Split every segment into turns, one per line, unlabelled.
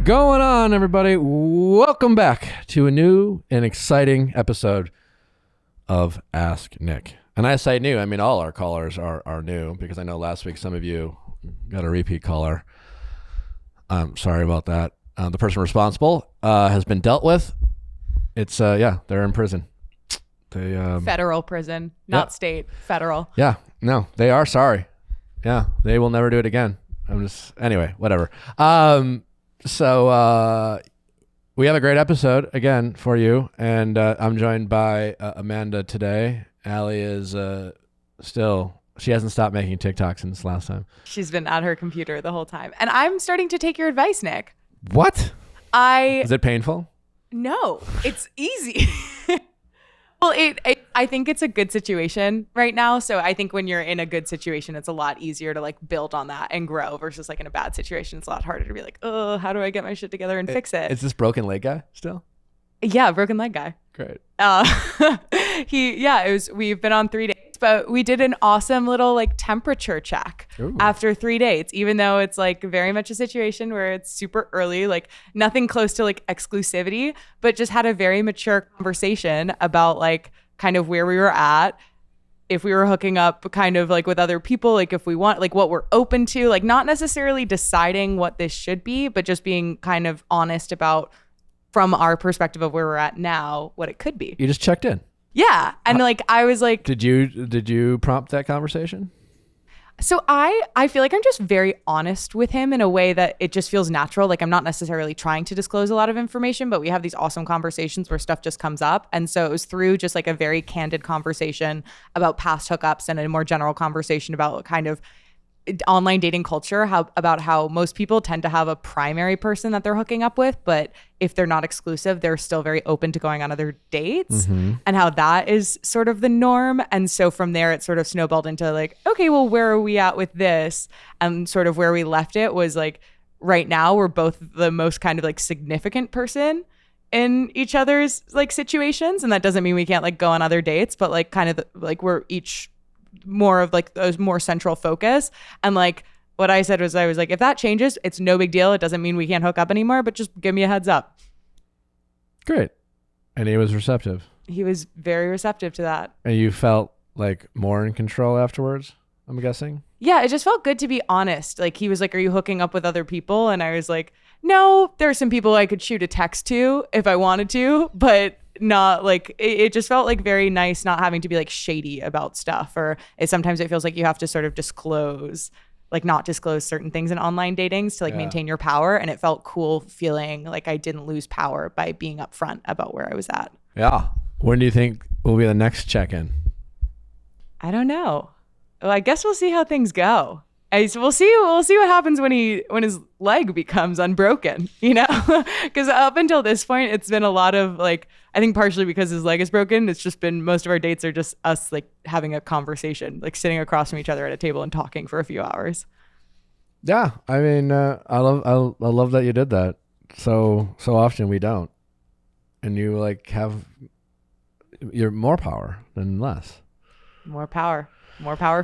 going on, everybody? Welcome back to a new and exciting episode of Ask Nick. And I say new, I mean all our callers are new, because I know last week some of you got a repeat caller. I'm sorry about that. The person responsible has been dealt with. It's they're in prison. They
federal prison, not state, federal.
Yeah, no, they are sorry. Yeah, they will never do it again. Anyway, whatever. So we have a great episode again for you, and I'm joined by Amanda today. Allie is she hasn't stopped making TikToks since last time.
She's been at her computer the whole time. And I'm starting to take your advice, Nick.
What? Is it painful?
No, it's easy. Well, I think it's a good situation right now. So I think when you're in a good situation, it's a lot easier to like build on that and grow versus like in a bad situation. It's a lot harder to be like, oh, how do I get my shit together and fix it?
Is this broken leg guy still?
Yeah, broken leg guy.
Great.
We've been on 3 dates, but we did an awesome little like temperature check after 3 dates, even though it's like very much a situation where it's super early, like nothing close to like exclusivity, but just had a very mature conversation about like kind of where we were at, if we were hooking up kind of like with other people, like if we want, like what we're open to, like not necessarily deciding what this should be, but just being kind of honest about from our perspective of where we're at now, what it could be.
You just checked in.
Yeah. And like, I was like,
did you prompt that conversation?
So I feel like I'm just very honest with him in a way that it just feels natural. Like I'm not necessarily trying to disclose a lot of information, but we have these awesome conversations where stuff just comes up. And so it was through just like a very candid conversation about past hookups and a more general conversation about kind of online dating culture, about how most people tend to have a primary person that they're hooking up with, but if they're not exclusive, they're still very open to going on other dates, and how that is sort of the norm. And so from there, it sort of snowballed into like, okay, well, where are we at with this? And sort of where we left it was like, right now, we're both the most kind of like significant person in each other's like situations. And that doesn't mean we can't like go on other dates, but like kind of like we're each more of like those more central focus. And like what I said was, I was like, if that changes, it's no big deal. It doesn't mean we can't hook up anymore, but just give me a heads up.
Great. And he was receptive.
He was very receptive to that.
And you felt like more in control afterwards, I'm guessing?
Yeah, it just felt good to be honest. Like he was like, are you hooking up with other people? And I was like, no, there are some people I could shoot a text to if I wanted to, but not like, it just felt like very nice not having to be like shady about stuff. Or sometimes it feels like you have to sort of disclose, like not disclose certain things in online datings to like maintain your power. And it felt cool feeling like I didn't lose power by being upfront about where I was at.
Yeah. When do you think will be the next check-in?
I don't know. Well, I guess we'll see how things go. We'll see what happens when his leg becomes unbroken, you know, because up until this point, it's been a lot of like, I think partially because his leg is broken. It's just been, most of our dates are just us like having a conversation, like sitting across from each other at a table and talking for a few hours.
Yeah. I mean, I love that you did that. So often we don't. And you like you're more power than less.
More power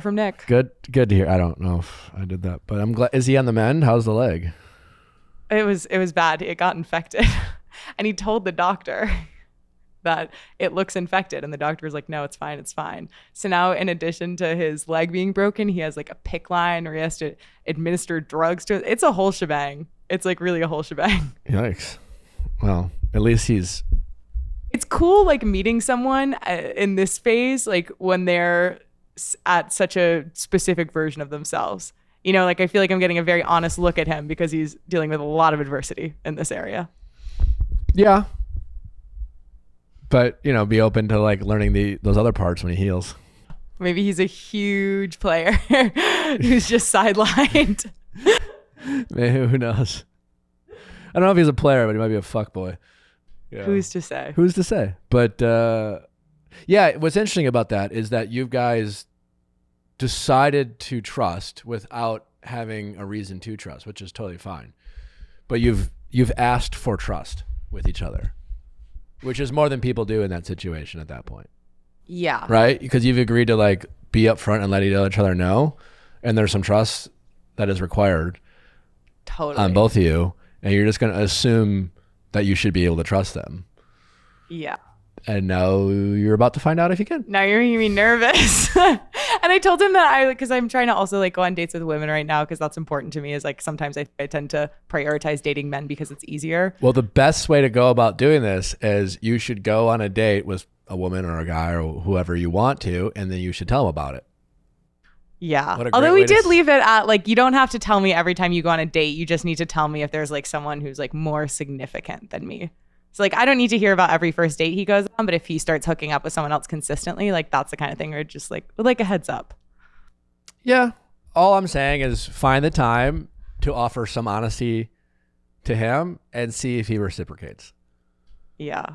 from Nick.
Good to hear. I don't know if I did that, but I'm glad. Is he on the mend? How's the leg?
It was bad. It got infected. And he told the doctor that it looks infected. And the doctor was like, no, it's fine. It's fine. So now in addition to his leg being broken, he has like a PICC line where he has to administer drugs to it. It's a whole shebang. It's like really a whole shebang.
Yikes. Well, at least
it's cool like meeting someone in this phase, like when they're at such a specific version of themselves, you know, like I feel like I'm getting a very honest look at him because he's dealing with a lot of adversity in this area.
Yeah, but you know, be open to like learning those other parts when he heals.
Maybe he's a huge player who's just sidelined.
Man, who knows? I don't know if he's a player, but he might be a fuckboy. Yeah.
Who's to say?
But yeah, what's interesting about that is that you guys decided to trust without having a reason to trust, which is totally fine. But you've asked for trust with each other, which is more than people do in that situation at that point.
Yeah.
Right? Because you've agreed to like be upfront and let each other know, and there's some trust that is required
totally
on both of you. and you're just going to assume that you should be able to trust them.
Yeah.
And now you're about to find out if you can.
Now you're making me nervous. And I told him that because I'm trying to also like go on dates with women right now, because that's important to me. Is like sometimes I tend to prioritize dating men because it's easier.
Well, the best way to go about doing this is you should go on a date with a woman or a guy or whoever you want to, and then you should tell them about it.
Yeah. Although we did leave it at like, you don't have to tell me every time you go on a date. You just need to tell me if there's like someone who's like more significant than me. So like, I don't need to hear about every first date he goes on, but if he starts hooking up with someone else consistently, like that's the kind of thing where just like, with like a heads up.
Yeah. All I'm saying is find the time to offer some honesty to him and see if he reciprocates.
Yeah.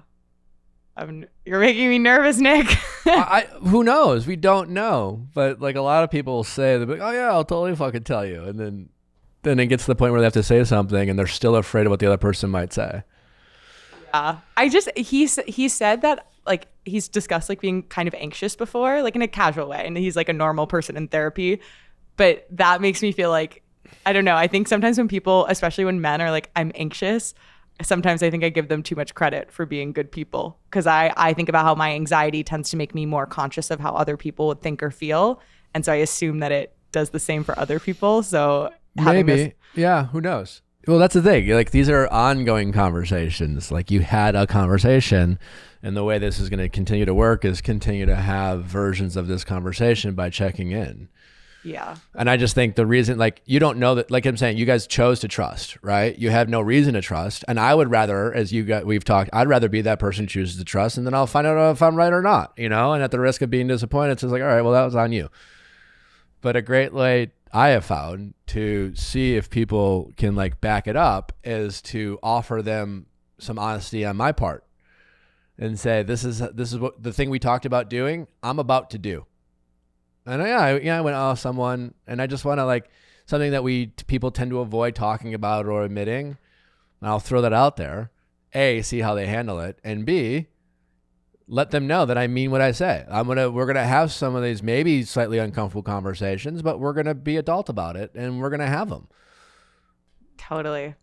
You're making me nervous, Nick.
Who knows? We don't know. But like a lot of people will say, they'll be like, oh yeah, I'll totally fucking tell you. And then it gets to the point where they have to say something and they're still afraid of what the other person might say.
Yeah. He said that like he's discussed like being kind of anxious before, like in a casual way. And he's like a normal person in therapy. But that makes me feel like, I don't know. I think sometimes when people, especially when men are like, I'm anxious, sometimes I think I give them too much credit for being good people. Because I think about how my anxiety tends to make me more conscious of how other people would think or feel. And so I assume that it does the same for other people. So
maybe. Yeah. Who knows? Well, that's the thing. Like these are ongoing conversations. Like you had a conversation, and the way this is going to continue to work is continue to have versions of this conversation by checking in.
Yeah.
And I just think the reason, like, you don't know that, like I'm saying, you guys chose to trust, right? You have no reason to trust. And I would rather, we've talked, I'd rather be that person who chooses to trust, and then I'll find out if I'm right or not, you know? And at the risk of being disappointed, it's just like, all right, well, that was on you. But a great way I have found to see if people can like back it up is to offer them some honesty on my part and say, this is what the thing we talked about doing, I'm about to do. And I went, oh, someone, and I just want to like something that people tend to avoid talking about or admitting. And I'll throw that out there. A, see how they handle it, and B, let them know that I mean what I say. We're gonna have some of these maybe slightly uncomfortable conversations, but we're gonna be adult about it, and we're gonna have them.
Totally.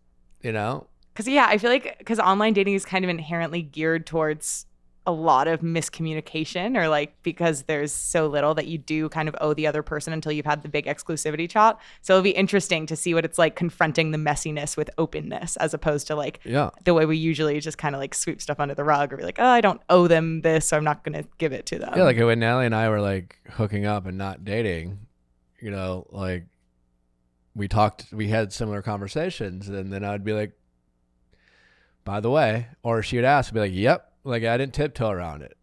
You know?
Because I feel like online dating is kind of inherently geared towards a lot of miscommunication, or like because there's so little that you do kind of owe the other person until you've had the big exclusivity chat. So it'll be interesting to see what it's like confronting the messiness with openness, as opposed to like the way we usually just kind of like sweep stuff under the rug or be like, oh, I don't owe them this, so I'm not going to give it to them.
Yeah, like when Natalie and I were like hooking up and not dating, you know, like we had similar conversations, and then I'd be like, by the way, or she would ask, I'd be like, yep. Like I didn't tiptoe around it.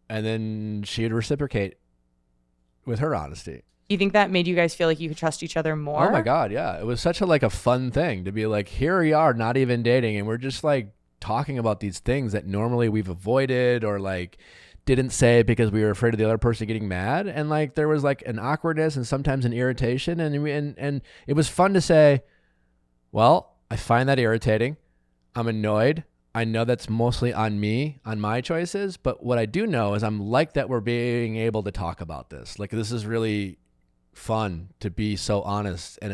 And then she'd reciprocate with her honesty.
You think that made you guys feel like you could trust each other more?
Oh my God, yeah. It was such a fun thing to be like, here we are, not even dating, and we're just like talking about these things that normally we've avoided or like didn't say because we were afraid of the other person getting mad. And like there was like an awkwardness and sometimes an irritation. And it was fun to say, well, I find that irritating. I'm annoyed. I know that's mostly on me, on my choices, but what I do know is I'm like that we're being able to talk about this. Like this is really fun to be so honest, and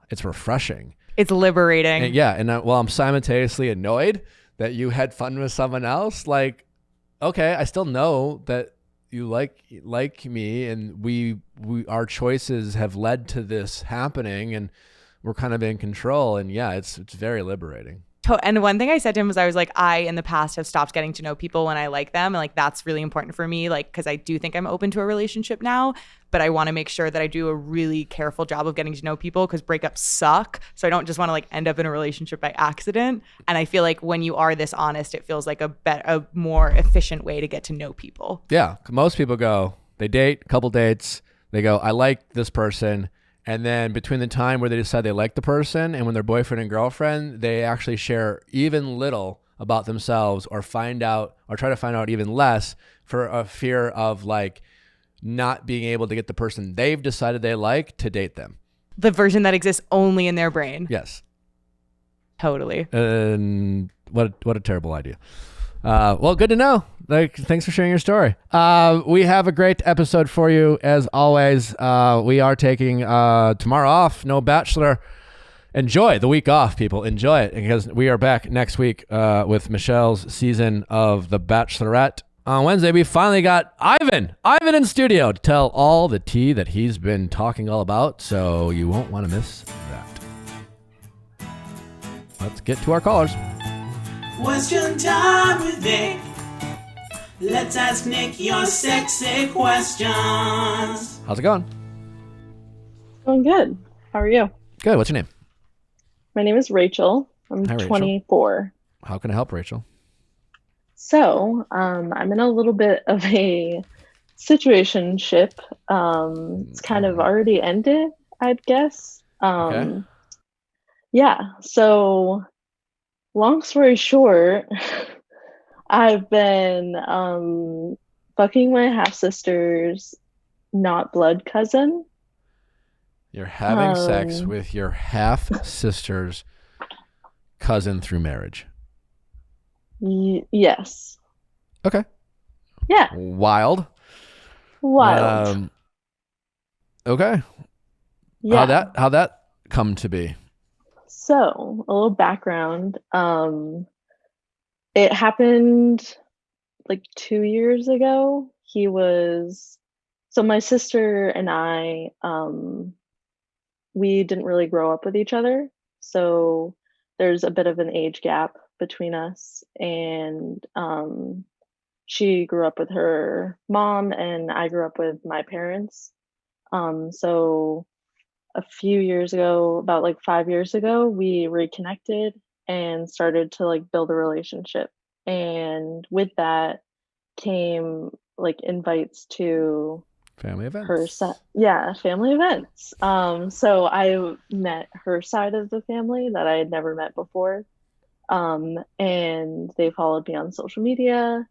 it's refreshing.
It's liberating.
And while I'm simultaneously annoyed that you had fun with someone else, like, okay, I still know that you like me, and our choices have led to this happening, and we're kind of in control. And yeah, it's very liberating.
And one thing I said to him was, I was like, I in the past have stopped getting to know people when I like them, and like that's really important for me, like because I do think I'm open to a relationship now, but I want to make sure that I do a really careful job of getting to know people, because breakups suck. So I don't just want to like end up in a relationship by accident. And I feel like when you are this honest, it feels like a more efficient way to get to know people.
Yeah, most people they date, a couple dates, they go, I like this person. And then between the time where they decide they like the person and when they're boyfriend and girlfriend, they actually share even little about themselves, or try to find out even less, for a fear of like not being able to get the person they've decided they like to date them.
The version that exists only in their brain.
Yes.
Totally.
And what a terrible idea. Well, good to know. Thanks for sharing your story. We have a great episode for you as always. We are taking tomorrow off, no Bachelor, enjoy the week off, people. Enjoy it, because we are back next week with Michelle's season of The Bachelorette. On Wednesday, we finally got Ivan in studio to tell all the tea that he's been talking all about, so you won't want to miss that. Let's get to our callers.
Question time with Nick. Let's ask Nick your sexy questions.
How's it going?
Going good. How are you?
Good. What's your name?
My name is Rachel. I'm
Hi, Rachel.
24.
How can I help, Rachel?
So, I'm in a little bit of a situationship. It's kind of already ended, I'd guess.
Okay.
Yeah. So, long story short, I've been fucking my half-sister's not blood cousin.
You're having sex with your half-sister's cousin through marriage.
Yes.
Okay.
Yeah.
Wild. Okay.
Yeah.
How'd that come to be?
So, a little background. It happened like 2 years ago. So my sister and I, we didn't really grow up with each other. So there's a bit of an age gap between us. And she grew up with her mom and I grew up with my parents. So a few years ago, about like 5 years ago, we reconnected and started to like build a relationship. And with that came like invites to
Family events.
family events. So I met her side of the family that I had never met before. And they followed me on social media,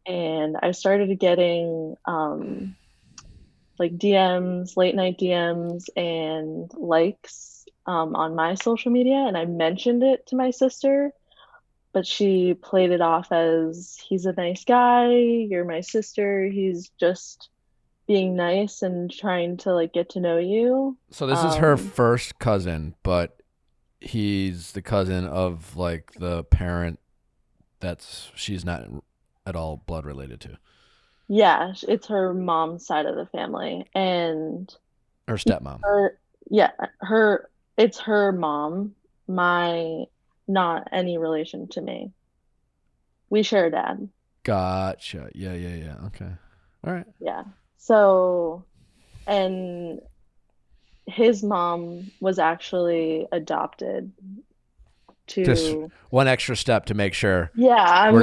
and I started getting like DMs, late night DMs and likes on my social media, and I mentioned it to my sister, but she played it off as, he's a nice guy, you're my sister, he's just being nice and trying to like get to know you.
So this is her first cousin, but he's the cousin of like the parent she's not at all blood related to.
Yeah, it's her mom's side of the family, and
Her stepmom.
it's her mom, not any relation to me. We share a dad.
Gotcha. Yeah. Okay. All right.
Yeah. So, and his mom was actually adopted to.
Just one extra step to make sure.
Yeah, I'm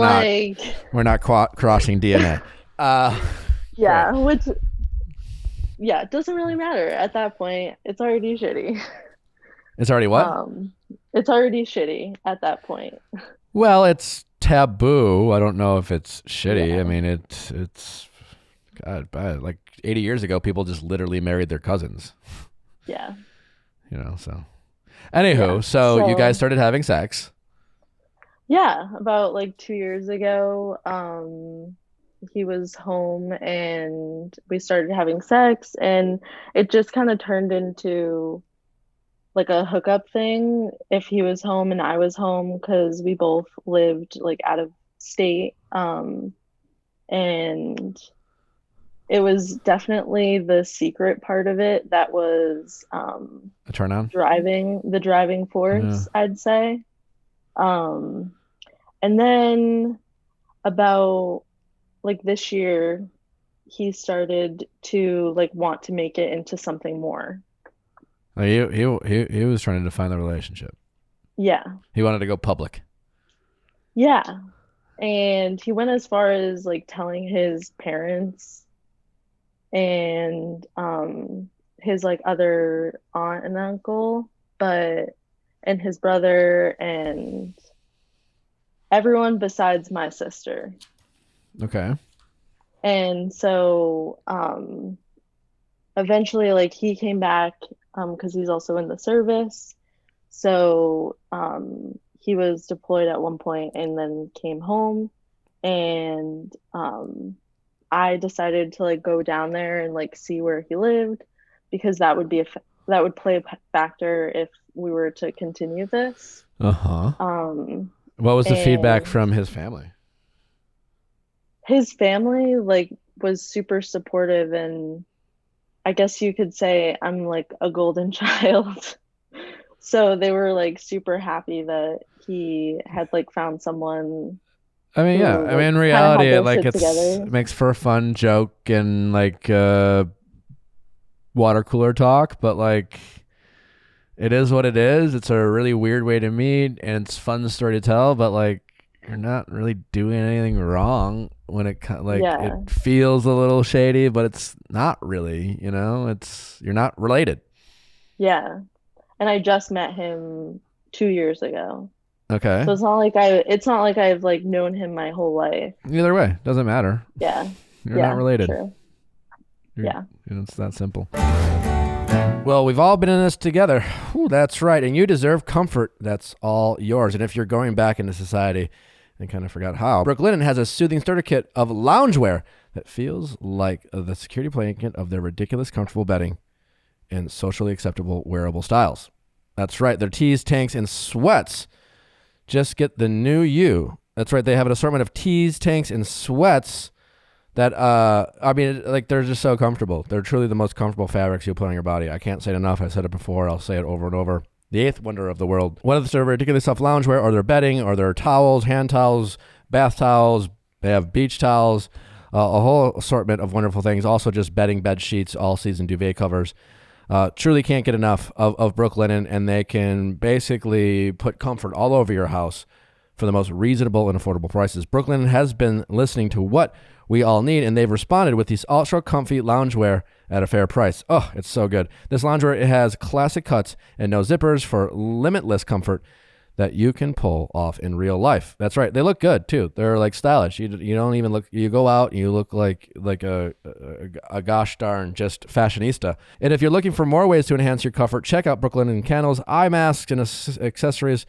we're not crossing DNA.
Yeah,
right.
which, yeah, it doesn't really matter at that point. It's already shitty.
It's already what?
It's already shitty at that point.
Well, it's taboo. I don't know if it's shitty.
Yeah.
I mean, it's God, like 80 years ago, people just literally married their cousins.
Yeah.
So. Anywho, so you guys started having sex.
Yeah, about like 2 years ago. He was home and we started having sex, and it just kind of turned into like a hookup thing if he was home and I was home, because we both lived like out of state. And it was definitely the secret part of it that was
A turn on?
the driving force, yeah. I'd say. And then about like this year, he started to like want to make it into something more.
He was trying to define the relationship.
Yeah.
He wanted to go public.
Yeah. And he went as far as like telling his parents and his like other aunt and uncle, and his brother and everyone besides my sister.
Okay.
And so eventually like he came back because he's also in the service. So he was deployed at one point and then came home, and I decided to like go down there and like see where he lived, because that would be that would play a factor if we were to continue this.
Uh-huh.
Um,
What was the feedback
and
from his family?
his family like was super supportive, and I guess you could say I'm like a golden child. So they were like super happy that he had like found someone
I mean, yeah.
who
I mean,
like
in
kind of
reality,
helped us
like
sit
it
together.
makes for a fun joke and like water cooler talk, but like it is what it is. It's a really weird way to meet, and it's a fun story to tell. But like, you're not really doing anything wrong when like it
Yeah,
feels a little shady, but it's not really. You know, you're not related.
yeah. And I just met him 2 years ago.
Okay.
So it's not like I've like known him my whole life.
Either way, doesn't matter.
Yeah.
You're not
Yeah,
related.
true. Yeah.
It's that simple. Well, we've all been in this together. Ooh, that's right. And you deserve comfort. That's all yours. And if you're going back into society and kind of forgot how, Brooklinen has a soothing starter kit of loungewear that feels like the security blanket of their ridiculous comfortable bedding in socially acceptable wearable styles. That's right. Their tees, tanks, and sweats. Just get the new you. That's right. They have an assortment of tees, tanks, and sweats that I mean, like, they're just so comfortable. They're truly the most comfortable fabrics you'll put on your body. I can't say it enough. I said it before. I'll say it over and over. The eighth wonder of the world. Whether it's their ridiculous soft loungewear or their bedding or their towels, hand towels, bath towels, they have beach towels, a whole assortment of wonderful things. Also just bedding, bed sheets, all-season duvet covers. Truly can't get enough of Brooklinen, and they can basically put comfort all over your house for the most reasonable and affordable prices. Brooklinen has been listening to what we all need, and they've responded with these ultra comfy loungewear at a fair price. Oh, it's so good. This loungewear, it has classic cuts and no zippers for limitless comfort that you can pull off in real life. That's right. They look good too. They're like stylish. You don't even look, you go out and you look like a gosh darn just fashionista. And if you're looking for more ways to enhance your comfort, check out Brooklinen candles, eye masks, and accessories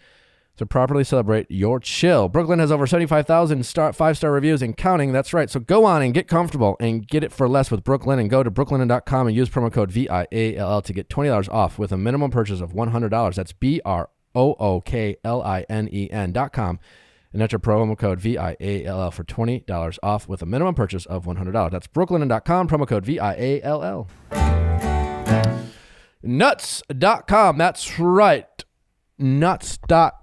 to properly celebrate your chill. Brooklyn has over 75,000 five-star reviews and counting. That's right. So go on and get comfortable and get it for less with Brooklyn, and go to brooklinen.com and use promo code VIALL to get $20 off with a minimum purchase of $100. That's BROOKLINEN.com. And enter promo code VIALL for $20 off with a minimum purchase of $100. That's brooklinen.com, promo code VIALL. Nuts.com. That's right. Nuts.com.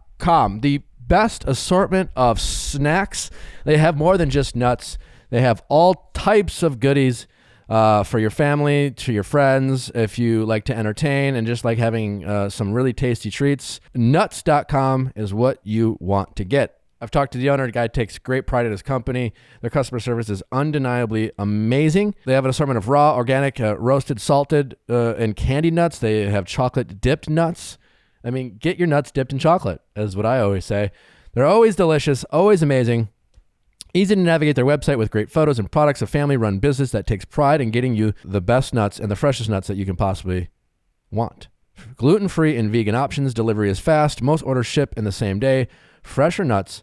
The best assortment of snacks. They have more than just nuts. They have all types of goodies for your family, to your friends, if you like to entertain and just like having some really tasty treats. Nuts.com is what you want to get. I've talked to the owner. The guy takes great pride in his company. Their customer service is undeniably amazing. They have an assortment of raw, organic, roasted, salted, and candy nuts. They have chocolate dipped nuts. I mean, get your nuts dipped in chocolate, is what I always say. They're always delicious, always amazing. Easy to navigate their website with great photos and products. A family-run business that takes pride in getting you the best nuts and the freshest nuts that you can possibly want. Gluten-free and vegan options. Delivery is fast. Most orders ship in the same day. Fresher nuts.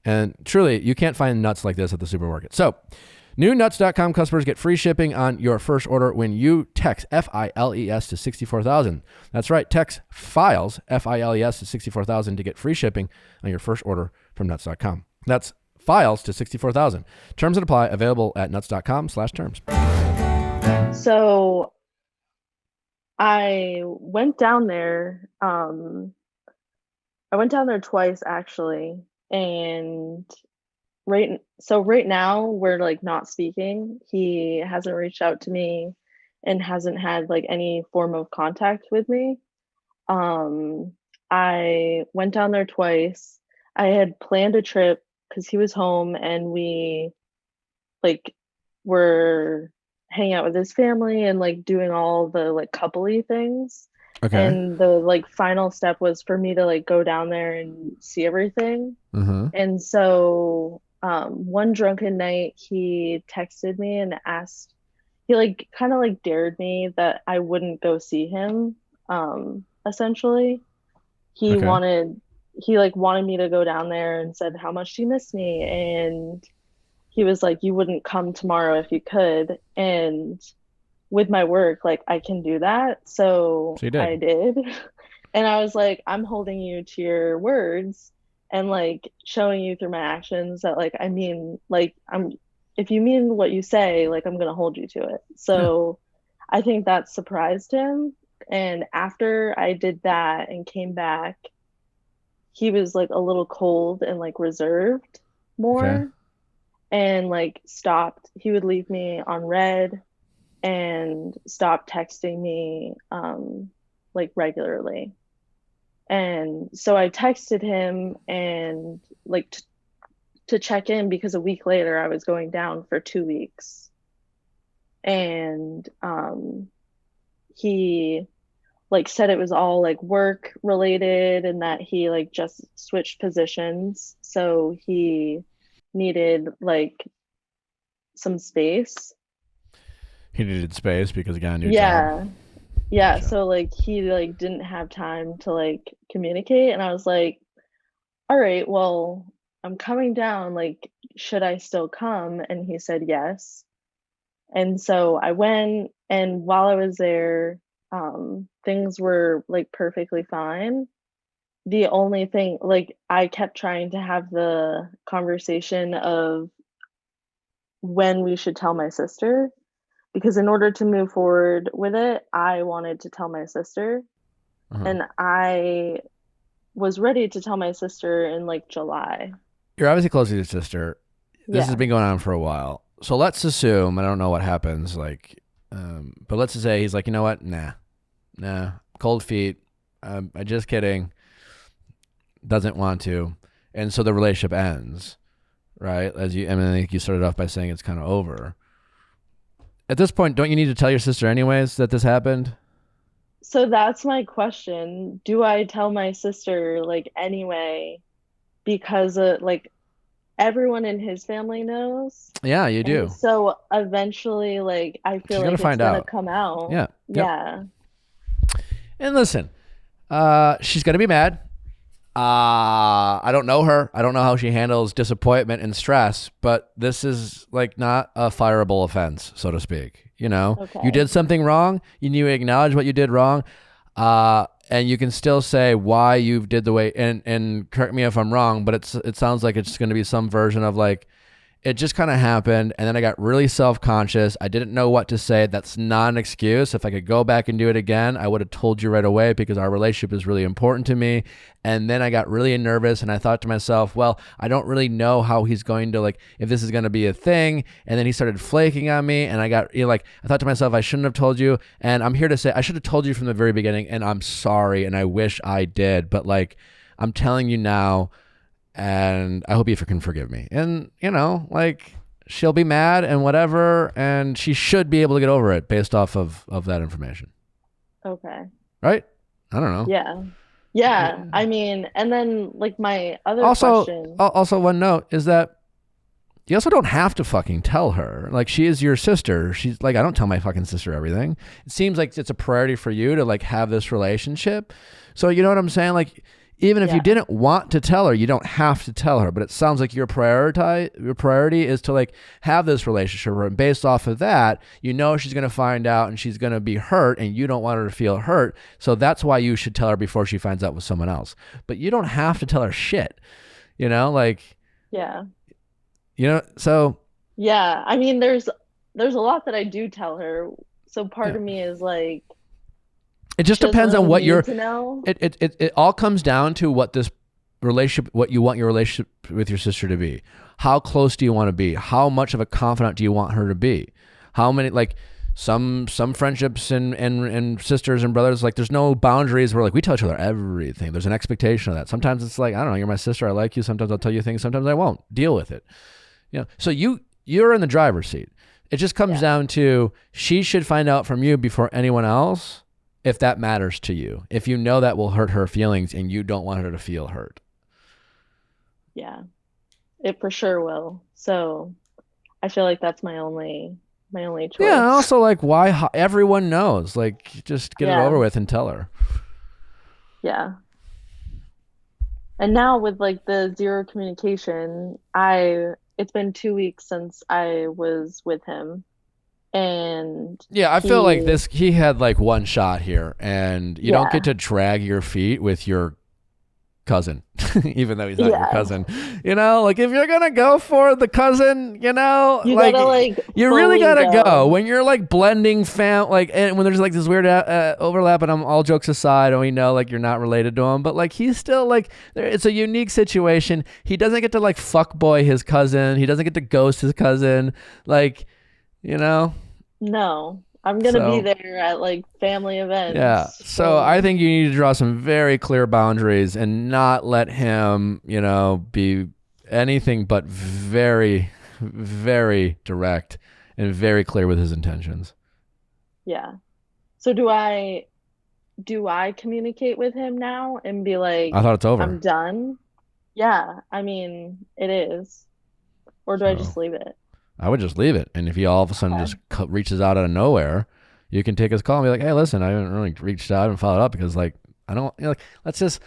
And truly, you can't find nuts like this at the supermarket. So, new Nuts.com customers get free shipping on your first order when you text FILES to 64,000. That's right, text FILES, FILES to 64,000 to get free shipping on your first order from Nuts.com. That's FILES to 64,000. Terms and apply, available at Nuts.com/terms.
So I went down there. I went down there twice actually, and right now we're like not speaking. He hasn't reached out to me and hasn't had like any form of contact with me. I went down there twice. I had planned a trip because he was home, and we like were hanging out with his family and like doing all the like coupley things.
Okay.
And the like final step was for me to like go down there and see everything.
Mm-hmm.
And so one drunken night he texted me and asked, he like kind of like dared me that I wouldn't go see him. Essentially he
Okay.
wanted me to go down there, and said, how much do you miss me? And he was like, you wouldn't come tomorrow if you could. And with my work, like I can do that. So
So you did.
I did. And I was like, I'm holding you to your words and like showing you through my actions that like I mean like I'm if you mean what you say, like I'm gonna hold you to it.
Yeah.
So I think that surprised him. And after I did that and came back, he was like a little cold and like reserved
Okay.
more and like stopped. He would leave me on red and stopped texting me like regularly. And so I texted him and like to check in because a week later I was going down for 2 weeks. And he like said it was all like work related and that he like just switched positions. So he needed like some space.
He needed space because he got a new job.
Yeah. Yeah.
Gotcha.
So like he like didn't have time to like communicate. And I was like, all right, well, I'm coming down. Like, should I still come? And he said yes. And so I went, and while I was there, things were like perfectly fine. The only thing, like, I kept trying to have the conversation of when we should tell my sister, because in order to move forward with it, I wanted to tell my sister.
Uh-huh.
And I was ready to tell my sister in like July.
You're obviously close to your sister. This has
Yeah.
been going on for a while. So let's assume, I don't know what happens, like, but let's just say he's like, you know what? Nah, cold feet. I just kidding. Doesn't want to. And so the relationship ends, right? I think you started off by saying it's kind of over. At this point, don't you need to tell your sister anyways that this happened?
So that's my question. Do I tell my sister like anyway? Because like everyone in his family knows.
Yeah, you do.
And so eventually, like I feel
She's gonna
like it's
find
gonna
out.
come out.
Yeah. Yep.
Yeah.
And listen, she's gonna be mad. I don't know her. I don't know how she handles disappointment and stress, but this is like not a fireable offense, so to speak. You know,
Okay.
you did something wrong. You need to acknowledge what you did wrong. And you can still say why you did the way, and correct me if I'm wrong, but it sounds like it's going to be some version of like, it just kind of happened, and then I got really self-conscious. I didn't know what to say. That's not an excuse. If I could go back and do it again, I would have told you right away because our relationship is really important to me. And then I got really nervous, and I thought to myself, well, I don't really know how he's going to, like, if this is going to be a thing. And then he started flaking on me, and I got, I thought to myself, I shouldn't have told you. And I'm here to say I should have told you from the very beginning, and I'm sorry, and I wish I did. But, like, I'm telling you now, and I hope you can forgive me. And, like, she'll be mad and whatever, and she should be able to get over it based off of that information.
Okay.
Right? I don't know.
Yeah. Yeah. I mean, and then like my other
Also,
question.
also one note is that you also don't have to fucking tell her. Like, she is your sister. She's like, I don't tell my fucking sister everything. It seems like it's a priority for you to like have this relationship. So you know what I'm saying? Like, even if you didn't want to tell her, you don't have to tell her. But it sounds like your priority is to like have this relationship. And based off of that, she's going to find out and she's going to be hurt, and you don't want her to feel hurt. So that's why you should tell her before she finds out with someone else. But you don't have to tell her shit. Like,
Yeah.
So.
Yeah. I mean, there's a lot that I do tell her. So part of me is like,
it just depends on what
to know.
It all comes down to what this relationship, what you want your relationship with your sister to be. How close do you want to be? How much of a confidant do you want her to be? How many, like, some friendships and sisters and brothers, like, there's no boundaries where like we tell each other everything. There's an expectation of that. Sometimes it's like, I don't know, you're my sister, I like you. Sometimes I'll tell you things, sometimes I won't. Deal with it. So you're in the driver's seat. It just comes down to, she should find out from you before anyone else, if that matters to you, if that will hurt her feelings and you don't want her to feel hurt.
Yeah, it for sure will. So I feel like that's my only choice.
Yeah. And also, like, why everyone knows, like, just get it over with and tell her.
Yeah. And now with like the zero communication, it's been 2 weeks since I was with him. And
Yeah, I feel like he had like one shot here, and you don't get to drag your feet with your cousin, even though he's not your cousin. You know, like if you're gonna go for the cousin, you know,
you
like,
gotta like
you really gotta go when you're like blending like, and when there's like this weird overlap, and all jokes aside, and we know like you're not related to him, but like he's still like, it's a unique situation. He doesn't get to like fuckboy his cousin. He doesn't get to ghost his cousin. Like, you know.
No. I'm going to be there at like family events.
Yeah. So I think you need to draw some very clear boundaries and not let him, you know, be anything but very, very direct and very clear with his intentions.
Yeah. So do I communicate with him now and be like,
I thought it's over.
I'm done? Yeah. I mean, it is. Or do I just leave it?
I would just leave it. And if he all of a sudden just reaches out of nowhere, you can take his call and be like, hey, listen, I haven't really reached out and followed up because like, I don't, you know, like, let's just,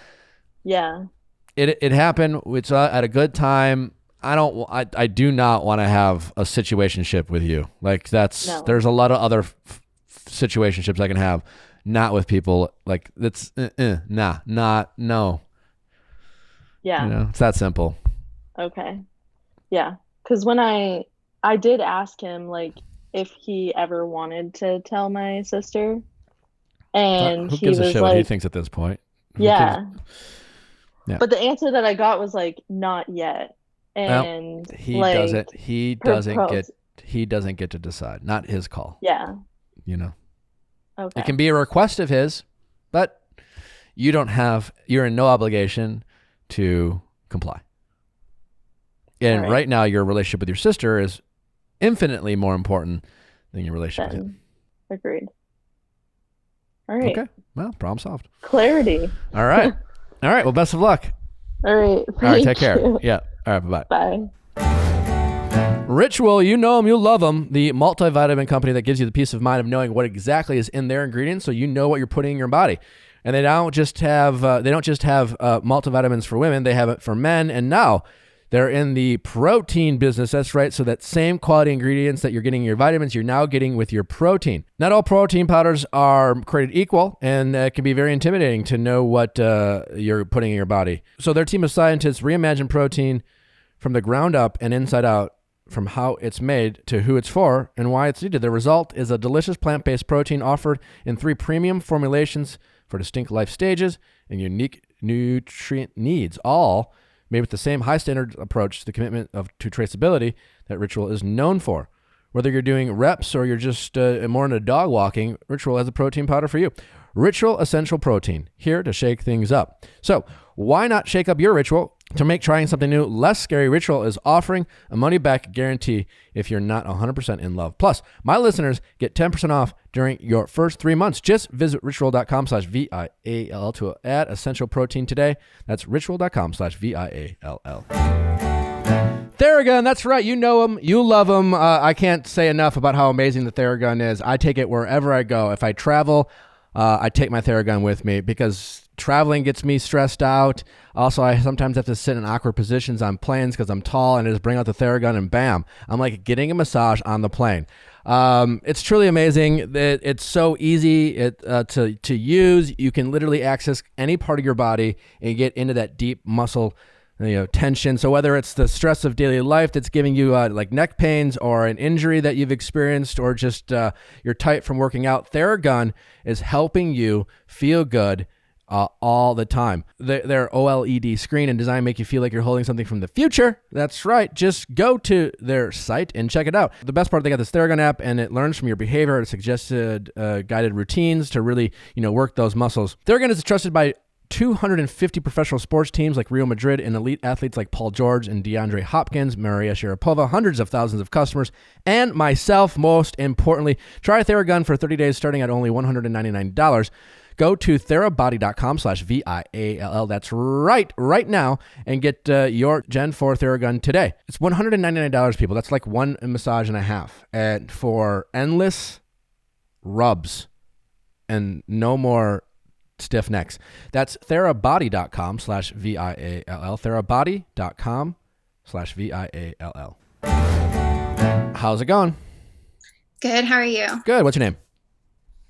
it happened. It's at a good time. I do not want to have a situationship with you. Like there's a lot of other situationships I can have, not with people like that's no.
Yeah.
You know, it's that simple.
Okay. Yeah. Cause when I did ask him like if he ever wanted to tell my sister, and
who gives
he
a
was
shit
like,
what he thinks at this point?
Yeah.
Yeah.
But the answer that I got was like, not yet. And
he doesn't get to decide. Not his call.
Yeah.
You know.
Okay.
It can be a request of his, but you're in no obligation to comply. And right now your relationship with your sister is infinitely more important than your relationship with him.
Agreed. All right.
Okay. Well, problem solved.
Clarity.
All right. All right. Well, best of luck.
All right.
All right. Take care. Yeah. All right. Bye-bye.
Bye.
Ritual, you know them, you love them. The multivitamin company that gives you the peace of mind of knowing what exactly is in their ingredients, so you know what you're putting in your body. And they don't just have multivitamins for women; they have it for men. And now they're in the protein business. That's right. So that same quality ingredients that you're getting in your vitamins, you're now getting with your protein. Not all protein powders are created equal, and it can be very intimidating to know what you're putting in your body. So their team of scientists reimagined protein from the ground up and inside out, from how it's made to who it's for and why it's needed. The result is a delicious plant-based protein offered in 3 premium formulations for distinct life stages and unique nutrient needs, all made with the same high standard approach to the commitment to traceability that Ritual is known for. Whether you're doing reps or you're just more into dog walking, Ritual has a protein powder for you. Ritual Essential Protein, here to shake things up. So why not shake up your ritual? To make trying something new less scary, Ritual is offering a money-back guarantee if you're not 100% in love. Plus, my listeners get 10% off during your first 3 months. Just visit ritual.com/VIALL to add essential protein today. That's ritual.com/VIALL. Theragun, that's right. You know them. You love them. I can't say enough about how amazing the Theragun is. I take it wherever I go. If I travel, I take my Theragun with me because traveling gets me stressed out. Also, I sometimes have to sit in awkward positions on planes because I'm tall, and I just bring out the Theragun and bam, I'm like getting a massage on the plane. It's truly amazing. It's so easy to use. You can literally access any part of your body and get into that deep muscle tension. So whether it's the stress of daily life that's giving you like neck pains or an injury that you've experienced or just you're tight from working out, Theragun is helping you feel good all the time. Their OLED screen and design make you feel like you're holding something from the future. That's right. Just go to their site and check it out. The best part, they got this Theragun app, and it learns from your behavior. It suggested guided routines to really work those muscles. Theragun is trusted by 250 professional sports teams like Real Madrid and elite athletes like Paul George and DeAndre Hopkins, Maria Sharapova, hundreds of thousands of customers, and myself, most importantly. Try Theragun for 30 days starting at only $199. Go to therabody.com/VIALL. That's right now, and get your Gen 4 Theragun today. It's $199, people. That's like one massage and a half. And for endless rubs and no more stiff necks. That's therabody.com/VIALL. Therabody.com/VIALL. How's it going?
Good. How are you?
Good. What's your name?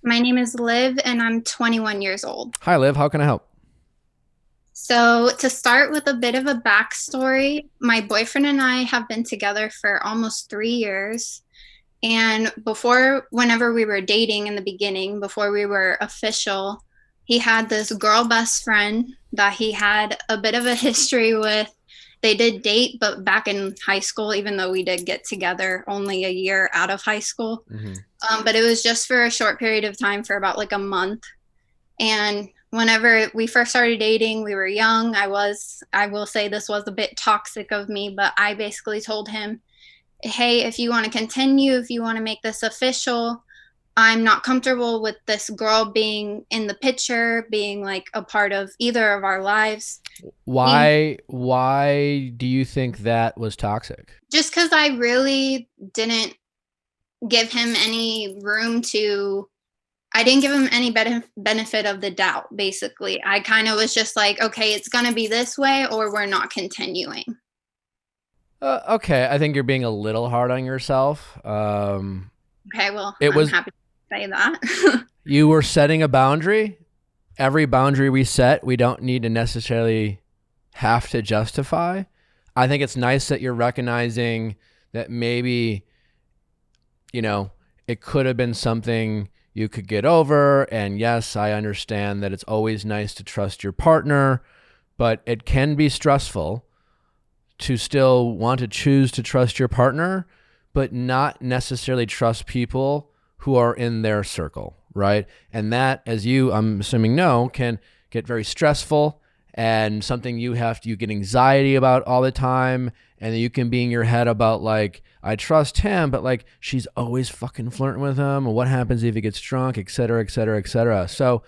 My name is Liv, and I'm 21 years old.
Hi, Liv. How can I help?
So, to start with a bit of a backstory, my boyfriend and I have been together for almost 3 years. And whenever we were dating in the beginning, before we were official, he had this girl best friend that he had a bit of a history with. They did date, but back in high school, even though we did get together only a year out of high school. But it was just for a short period of time, for about like a month. And whenever we first started dating, we were young. I will say this was a bit toxic of me, but I basically told him, hey, if you want to continue, if you want to make this official, I'm not comfortable with this girl being in the picture, being like a part of either of our lives.
Why do you think that was toxic?
Just because I really didn't give him any I didn't give him any benefit of the doubt, basically. I kind of was just like, okay, it's going to be this way or we're not continuing.
Okay, I think you're being a little hard on yourself.
Okay, well, I'm happy to say that.
You were setting a boundary. Every boundary we set, we don't need to necessarily have to justify. I think it's nice that you're recognizing that maybe, it could have been something you could get over. And yes, I understand that it's always nice to trust your partner, but it can be stressful to still want to choose to trust your partner, but not necessarily trust people who are in their circle, right? And that, as I'm assuming can get very stressful and something you get anxiety about all the time. And then you can be in your head about like, I trust him, but like she's always fucking flirting with him. And what happens if he gets drunk, et cetera, et cetera, et cetera. So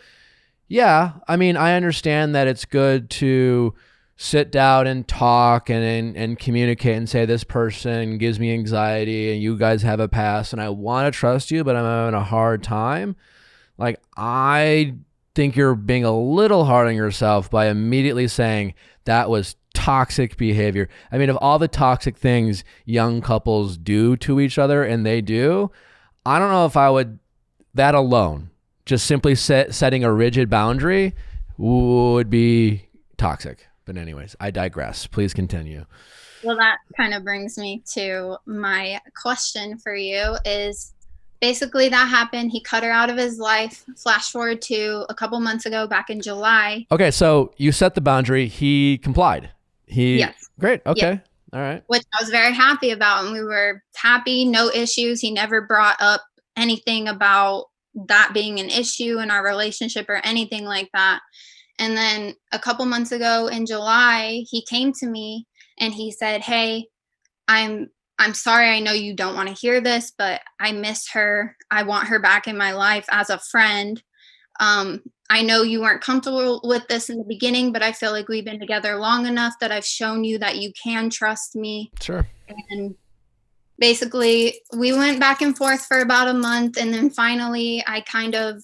yeah, I mean, I understand that it's good to sit down and talk and communicate and say, this person gives me anxiety and you guys have a past and I want to trust you, but I'm having a hard time. Like, I think you're being a little hard on yourself by immediately saying that was toxic behavior. I mean, of all the toxic things young couples do to each other, and they do, I don't know if I would, that alone, just simply setting a rigid boundary would be toxic. But anyways, I digress. Please continue.
Well, that kind of brings me to my question for you is basically that happened. He cut her out of his life. Flash forward to a couple months ago, back in July.
Okay, so you set the boundary. He complied.
Yes.
Great. Okay.
Yes.
All right.
Which I was very happy about. And we were happy, no issues. He never brought up anything about that being an issue in our relationship or anything like that. And then a couple months ago in July, he came to me and he said, hey, I'm sorry. I know you don't want to hear this, but I miss her. I want her back in my life as a friend. I know you weren't comfortable with this in the beginning, but I feel like we've been together long enough that I've shown you that you can trust me.
Sure.
And basically, we went back and forth for about a month. And then finally, I kind of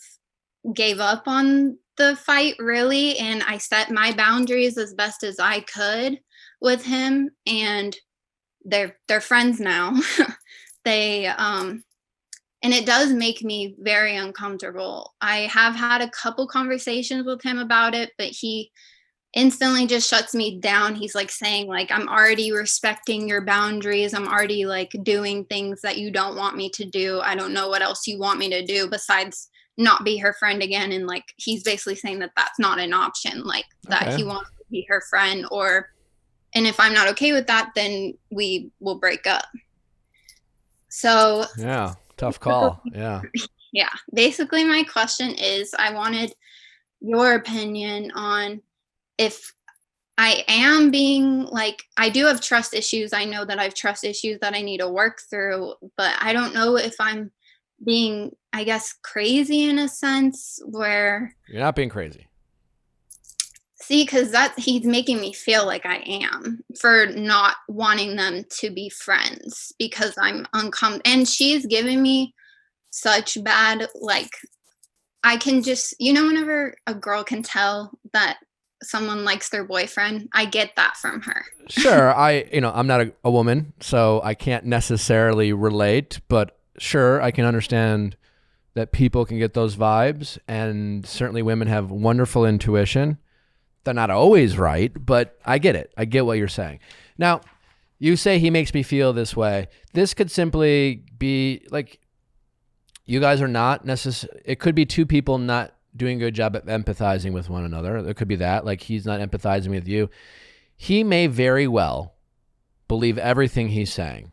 gave up on the fight, really. And I set my boundaries as best as I could with him. And they're friends now. And it does make me very uncomfortable. I have had a couple conversations with him about it, but he instantly just shuts me down. He's like saying like, I'm already respecting your boundaries. I'm already like doing things that you don't want me to do. I don't know what else you want me to do besides not be her friend again. And like, he's basically saying that that's not an option, like that he wants to be her friend and if I'm not okay with that, then we will break up. So
yeah. Tough call. Yeah.
Yeah. Basically, my question is, I wanted your opinion on if I am being like, I do have trust issues. I know that I have trust issues that I need to work through, but I don't know if I'm being, I guess, crazy in a sense where.
You're not being crazy.
See, because he's making me feel like I am for not wanting them to be friends because I'm uncomfortable. And she's giving me such bad, like, I can just, whenever a girl can tell that someone likes their boyfriend, I get that from her.
Sure. I'm not a woman, so I can't necessarily relate, but sure, I can understand that people can get those vibes, and certainly women have wonderful intuition. They're not always right, but I get it. I get what you're saying. Now, you say he makes me feel this way. This could simply be like, you guys are not necessarily, it could be two people not doing a good job at empathizing with one another. It could be that, like he's not empathizing with you. He may very well believe everything he's saying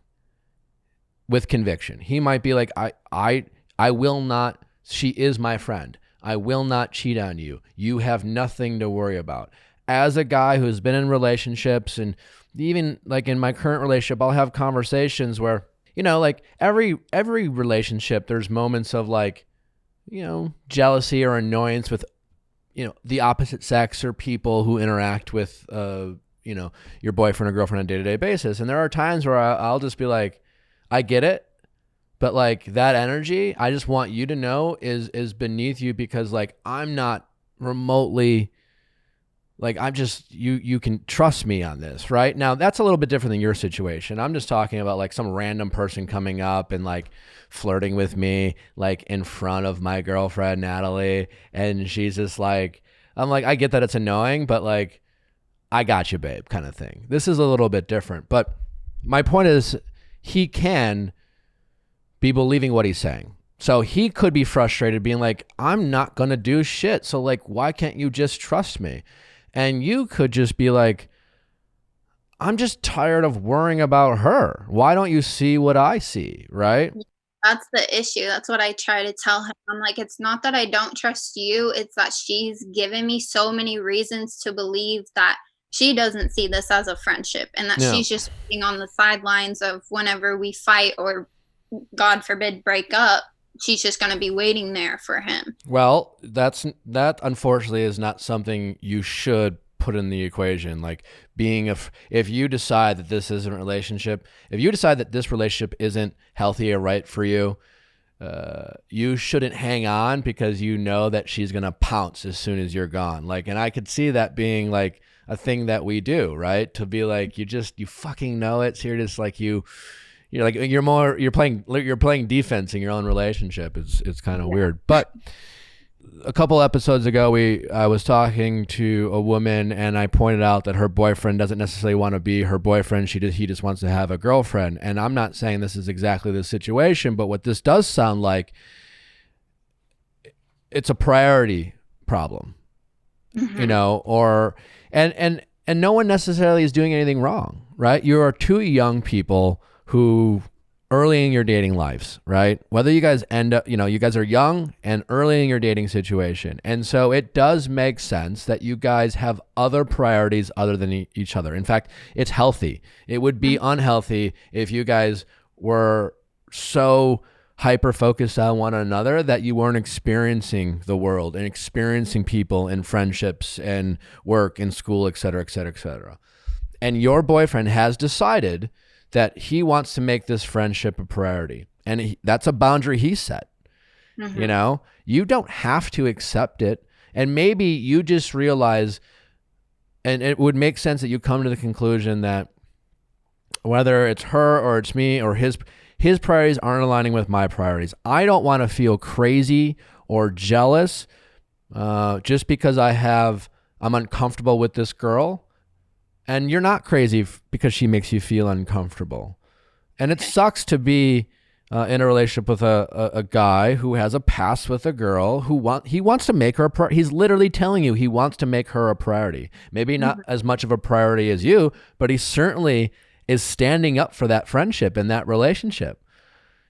with conviction. He might be like, I will not, she is my friend. I will not cheat on you. You have nothing to worry about. As a guy who's been in relationships, and even like in my current relationship, I'll have conversations where, you know, like every relationship, there's moments of like, you know, jealousy or annoyance with, you know, the opposite sex or people who interact with, you know, your boyfriend or girlfriend on a day-to-day basis. And there are times where I'll just be like, I get it, but like that energy, I just want you to know is beneath you, because like I'm not remotely, like I'm just, you can trust me on this, right? Now that's a little bit different than your situation. I'm just talking about like some random person coming up and like flirting with me, like in front of my girlfriend, Natalie. And she's just like, I'm like, I get that it's annoying, but like, I got you, babe, kind of thing. This is a little bit different, but my point is he can be believing what he's saying. So he could be frustrated being like, I'm not going to do shit. So like, why can't you just trust me? And you could just be like, I'm just tired of worrying about her. Why don't you see what I see, right?
That's the issue. That's what I try to tell him. I'm like, it's not that I don't trust you. It's that she's given me so many reasons to believe that she doesn't see this as a friendship, and that she's just being on the sidelines of whenever we fight or, God forbid, break up. She's just going to be waiting there for him.
Well, that unfortunately is not something you should put in the equation. Like being if you decide that this isn't a relationship, if you decide that this relationship isn't healthy or right for you, you shouldn't hang on because you know that she's going to pounce as soon as you're gone. Like, and I could see that being like a thing that we do, right? To be like, you fucking know it. So you're just like, you're playing defense in your own relationship. It's kind of weird. But a couple episodes ago, I was talking to a woman, and I pointed out that her boyfriend doesn't necessarily want to be her boyfriend. He just wants to have a girlfriend. And I'm not saying this is exactly the situation, but what this does sound like, it's a priority problem, you know, and no one necessarily is doing anything wrong, right? You are two young people who early in your dating lives, right? Whether you guys end up, you guys are young and early in your dating situation. And so it does make sense that you guys have other priorities other than each other. In fact, it's healthy. It would be unhealthy if you guys were so hyper-focused on one another that you weren't experiencing the world and experiencing people and friendships and work and school, et cetera, et cetera, et cetera. And your boyfriend has decided that he wants to make this friendship a priority. And that's a boundary he set. You know, you don't have to accept it. And maybe you just realize, and it would make sense that you come to the conclusion that whether it's her or it's me or his priorities aren't aligning with my priorities. I don't want to feel crazy or jealous just because I'm uncomfortable with this girl. And you're not crazy because she makes you feel uncomfortable. And it sucks to be in a relationship with a guy who has a past with a girl he wants to make her he's literally telling you he wants to make her a priority. Maybe not as much of a priority as you, but he certainly is standing up for that friendship and that relationship.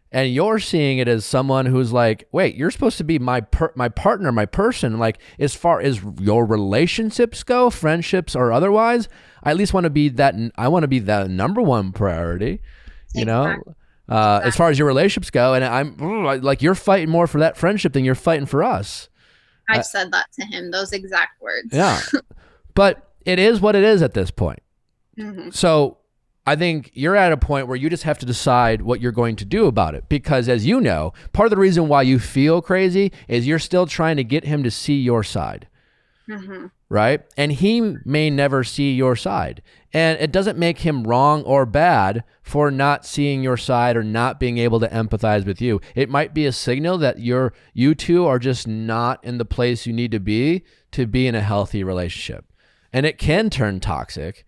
And you're seeing it as someone who's like, wait, you're supposed to be my partner, my person. Like, as far as your relationships go, friendships or otherwise, I at least want to be that. I want to be that number one priority, you know, as far as your relationships go. And I'm like, you're fighting more for that friendship than you're fighting for us.
I've said that to him, those exact words.
Yeah. But it is what it is at this point. So I think you're at a point where you just have to decide what you're going to do about it. Because as you know, part of the reason why you feel crazy is you're still trying to get him to see your side. right? And he may never see your side. And it doesn't make him wrong or bad for not seeing your side or not being able to empathize with you. It might be a signal that you two are just not in the place you need to be in a healthy relationship. And it can turn toxic.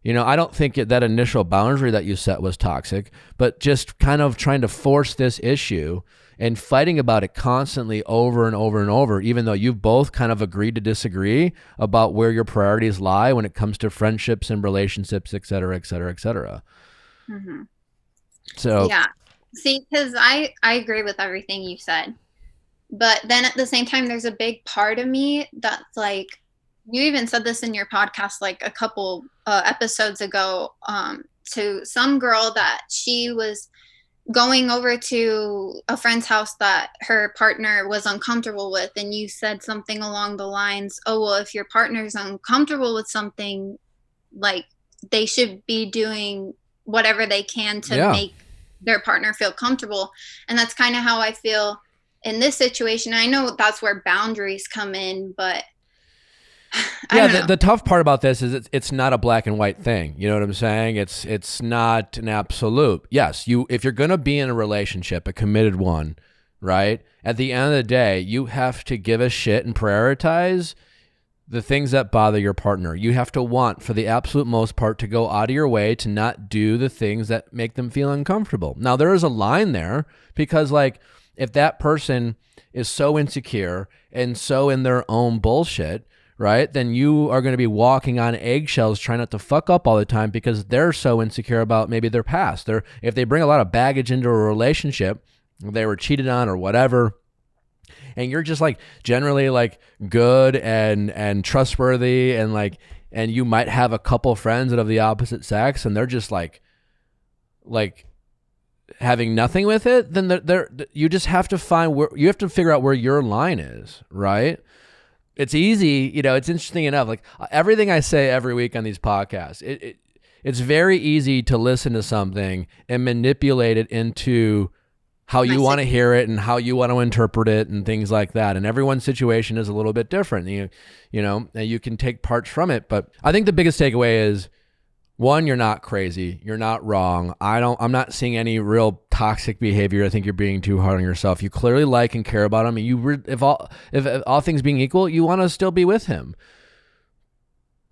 I don't think that initial boundary that you set was toxic, but just kind of trying to force this issue and fighting about it constantly over and over and over, even though you've both kind of agreed to disagree about where your priorities lie when it comes to friendships and relationships, et cetera, et cetera, et cetera. So
yeah, see, because I agree with everything you said, but then at the same time, there's a big part of me that's like, you even said this in your podcast like a couple episodes ago, to some girl that she was going over to a friend's house that her partner was uncomfortable with, and you said something along the lines, oh, well, if your partner's uncomfortable with something, like, they should be doing whatever they can to make their partner feel comfortable. And that's kind of how I feel in this situation. I know that's where boundaries come in, but
the tough part about this is it's not a black and white thing. You know what I'm saying? It's not an absolute. Yes, if you're going to be in a relationship, a committed one, right? At the end of the day, you have to give a shit and prioritize the things that bother your partner. You have to want, for the absolute most part, to go out of your way to not do the things that make them feel uncomfortable. Now, there is a line there because, like, if that person is so insecure and so in their own bullshit, right, then you are going to be walking on eggshells trying not to fuck up all the time because they're so insecure about maybe their past. If they bring a lot of baggage into a relationship, they were cheated on or whatever, and you're just like generally like good and trustworthy and you might have a couple friends that of the opposite sex and they're just like having nothing with it, then you just have to you have to figure out where your line is, right? It's easy, it's interesting enough. Like everything I say every week on these podcasts, it's very easy to listen to something and manipulate it into how you want to hear it and how you want to interpret it and things like that. And everyone's situation is a little bit different. You can take parts from it. But I think the biggest takeaway is, one, you're not crazy. You're not wrong. I'm not seeing any real toxic behavior. I think you're being too hard on yourself. You clearly like and care about him. And if all things being equal, you want to still be with him.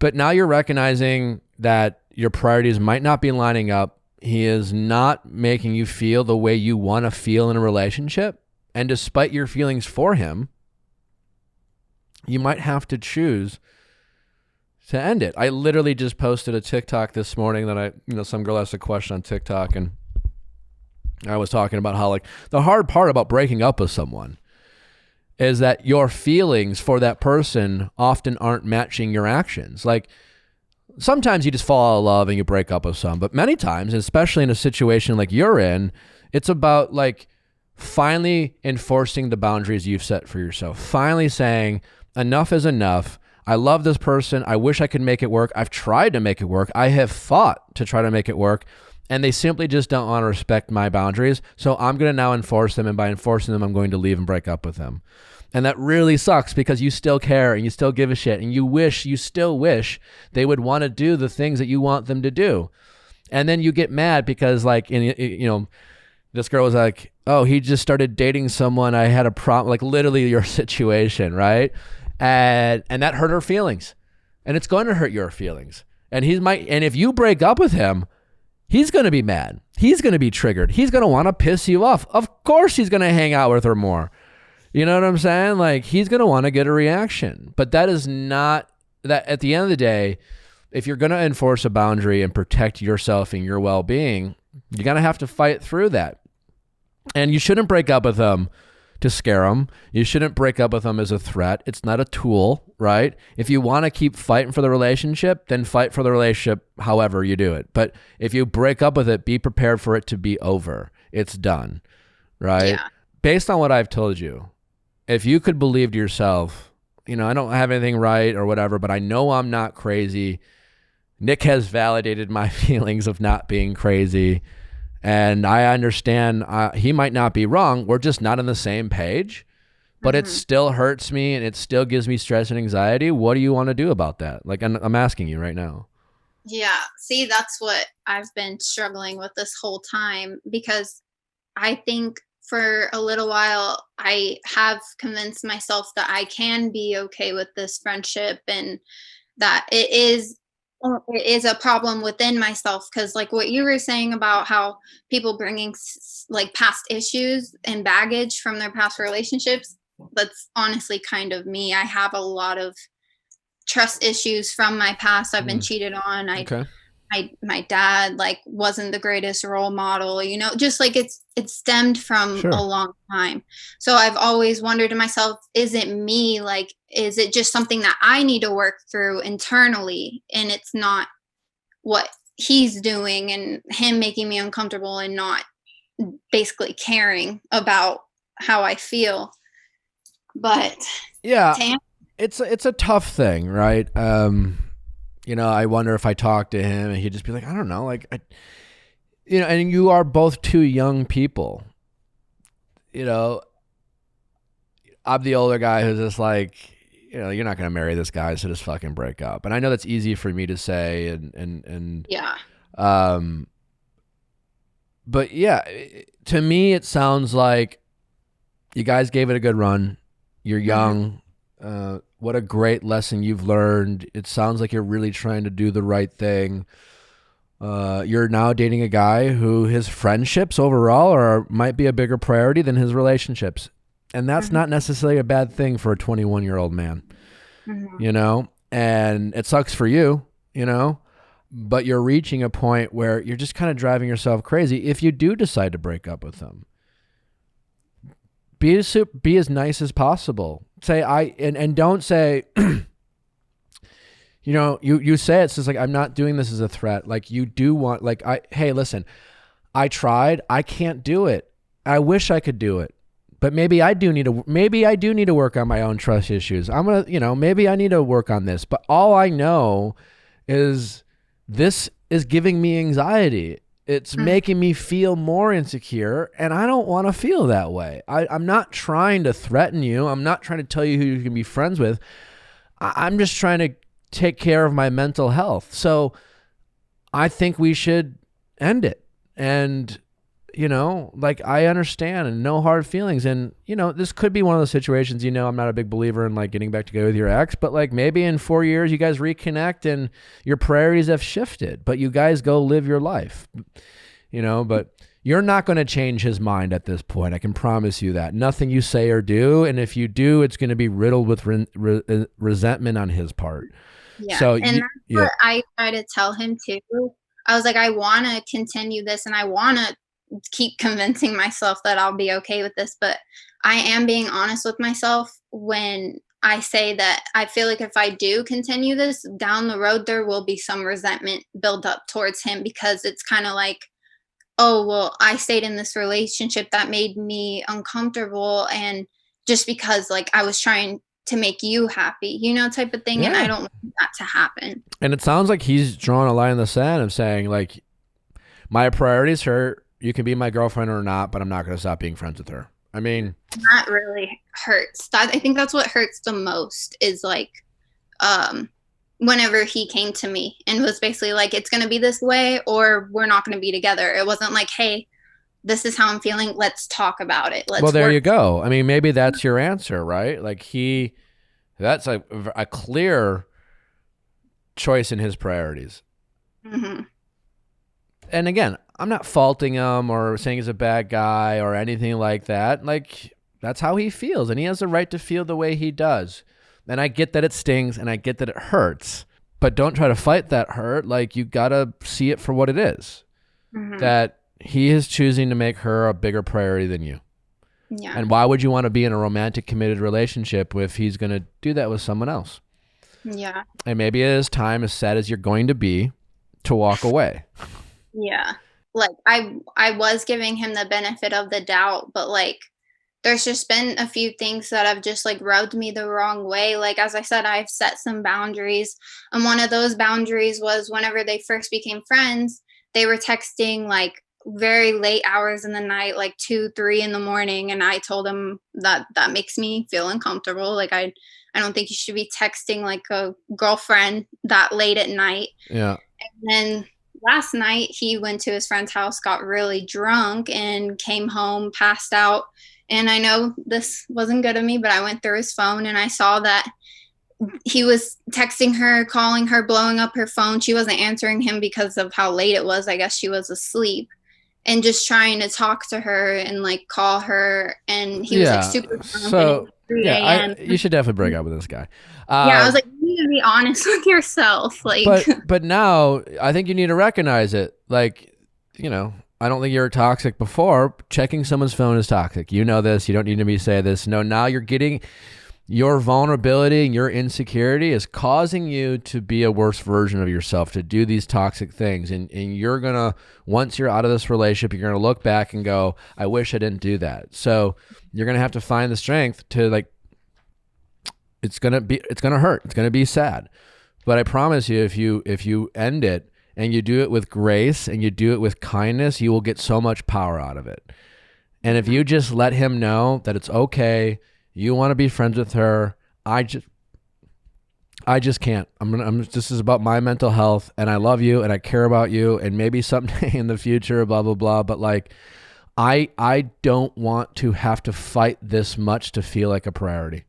But now you're recognizing that your priorities might not be lining up. He is not making you feel the way you want to feel in a relationship. And despite your feelings for him, you might have to choose to end it. I literally just posted a TikTok this morning that some girl asked a question on TikTok, and I was talking about how like the hard part about breaking up with someone is that your feelings for that person often aren't matching your actions. Like sometimes you just fall out of love and you break up with someone, but many times, especially in a situation like you're in, it's about like finally enforcing the boundaries you've set for yourself, finally saying enough is enough. I love this person. I wish I could make it work. I've tried to make it work. I have fought to try to make it work, and they simply just don't want to respect my boundaries. So I'm going to now enforce them, and by enforcing them, I'm going to leave and break up with them. And that really sucks because you still care and you still give a shit, and you still wish they would want to do the things that you want them to do. And then you get mad because this girl was like, oh, he just started dating someone. I had a problem, like literally your situation, right? And that hurt her feelings, and it's going to hurt your feelings. And and if you break up with him, he's going to be mad. He's going to be triggered. He's going to want to piss you off. Of course he's going to hang out with her more. You know what I'm saying? Like he's going to want to get a reaction, but that is not that at the end of the day, if you're going to enforce a boundary and protect yourself and your well-being, you're going to have to fight through that. And you shouldn't break up with him to scare them. You shouldn't break up with them as a threat. It's not a tool, right? If you want to keep fighting for the relationship, then fight for the relationship however you do it. But if you break up with it, be prepared for it to be over. It's done, right?
Yeah.
Based on what I've told you, if you could believe to yourself, I don't have anything right or whatever, but I know I'm not crazy. Nick has validated my feelings of not being crazy. And I understand he might not be wrong. We're just not on the same page. but it still hurts me and it still gives me stress and anxiety. What do you want to do about that? Like, I'm asking you right now.
Yeah. See, that's what I've been struggling with this whole time, because I think for a little while I have convinced myself that I can be okay with this friendship, and that it is a problem within myself, because like what you were saying about how people bringing like past issues and baggage from their past relationships, that's honestly kind of me. I have a lot of trust issues from my past. I've been cheated on.
Okay.
My dad like wasn't the greatest role model, just like it stemmed from a long time. So I've always wondered to myself, is it me? Like, is it just something that I need to work through internally, and it's not what he's doing and him making me uncomfortable and not basically caring about how I feel? But
yeah, it's a tough thing, right? I wonder if I talked to him and he'd just be like, I don't know, like, and you are both two young people. I'm the older guy who's just like, you're not going to marry this guy, so just fucking break up. And I know that's easy for me to say, and
yeah.
But yeah, to me, it sounds like you guys gave it a good run. You're young. What a great lesson you've learned. It sounds like you're really trying to do the right thing. You're now dating a guy who his friendships overall might be a bigger priority than his relationships. And that's not necessarily a bad thing for a 21-year-old man, and it sucks for you, but you're reaching a point where you're just kind of driving yourself crazy. If you do decide to break up with him, be as nice as possible. Say and don't say, you say it's just like, I'm not doing this as a threat. Like, you do want, like, hey, listen, I tried, I can't do it. I wish I could do it, but maybe I do need to work on my own trust issues. I'm going to, maybe I need to work on this, but all I know is this is giving me anxiety. It's making me feel more insecure, and I don't want to feel that way. I'm not trying to threaten you. I'm not trying to tell you who you can be friends with. I'm just trying to take care of my mental health. So I think we should end it. And, I understand, and no hard feelings. And, this could be one of those situations, I'm not a big believer in like getting back together with your ex, but like maybe in 4 years you guys reconnect and your priorities have shifted, but you guys go live your life, but you're not going to change his mind at this point. I can promise you that. Nothing you say or do. And if you do, it's going to be riddled with resentment on his part.
Yeah.
So
that's what I try to tell him too. I was like, I want to continue this, and I want to keep convincing myself that I'll be okay with this, but I am being honest with myself when I say that I feel like if I do continue this down the road, there will be some resentment build up towards him, because it's kind of like, oh, well, I stayed in this relationship that made me uncomfortable, and just because like I was trying to make you happy, type of thing. Yeah. And I don't want that to happen.
And it sounds like he's drawing a line in the sand of saying like, my priorities are, you can be my girlfriend or not, but I'm not going to stop being friends with her. I mean,
that really hurts. I think that's what hurts the most is like, whenever he came to me and was basically like, it's going to be this way or we're not going to be together. It wasn't like, hey, this is how I'm feeling. Let's talk about it.
Well, there you go. I mean, maybe that's your answer, right? Like that's a clear choice in his priorities.
Mm-hmm.
And again, I'm not faulting him or saying he's a bad guy or anything like that. Like, that's how he feels, and he has the right to feel the way he does. And I get that it stings, and I get that it hurts, but don't try to fight that hurt. Like, you gotta see it for what it is. Mm-hmm. That he is choosing to make her a bigger priority than you.
Yeah.
And why would you want to be in a romantic, committed relationship if he's going to do that with someone else?
Yeah.
And maybe it is time, as sad as you're going to be, to walk away.
Yeah. Like, I was giving him the benefit of the doubt, but like, there's just been a few things that have just like rubbed me the wrong way. Like, as I said, I've set some boundaries. And one of those boundaries was whenever they first became friends, they were texting like very late hours in the night, like 2, 3 in the morning. And I told him that makes me feel uncomfortable. Like, I don't think you should be texting like a girlfriend that late at night.
Yeah.
And then last night he went to his friend's house, got really drunk, and came home, passed out. And I know this wasn't good of me, but I went through his phone and I saw that he was texting her, calling her, blowing up her phone. She wasn't answering him because of how late it was. I guess she was asleep, and just trying to talk to her and like call her. And he was like super drunk.
So yeah, you should definitely break up with this guy.
Yeah, I was like, you need to be honest with yourself. Like,
but now I think you need to recognize it. Like, you know, I don't think you were toxic before. Checking someone's phone is toxic. You know this. You don't need to be say this. No, now you're getting your vulnerability and your insecurity is causing you to be a worse version of yourself, to do these toxic things. And you're going to, once you're out of this relationship, you're going to look back and go, I wish I didn't do that. So you're going to have to find the strength to like, it's going to hurt. It's going to be sad. But I promise you, if you end it and you do it with grace and you do it with kindness, you will get so much power out of it. And if you just let him know that it's okay, you want to be friends with her, I just can't. This is about my mental health, and I love you and I care about you, and maybe someday in the future, blah, blah, blah. But like, I don't want to have to fight this much to feel like a priority.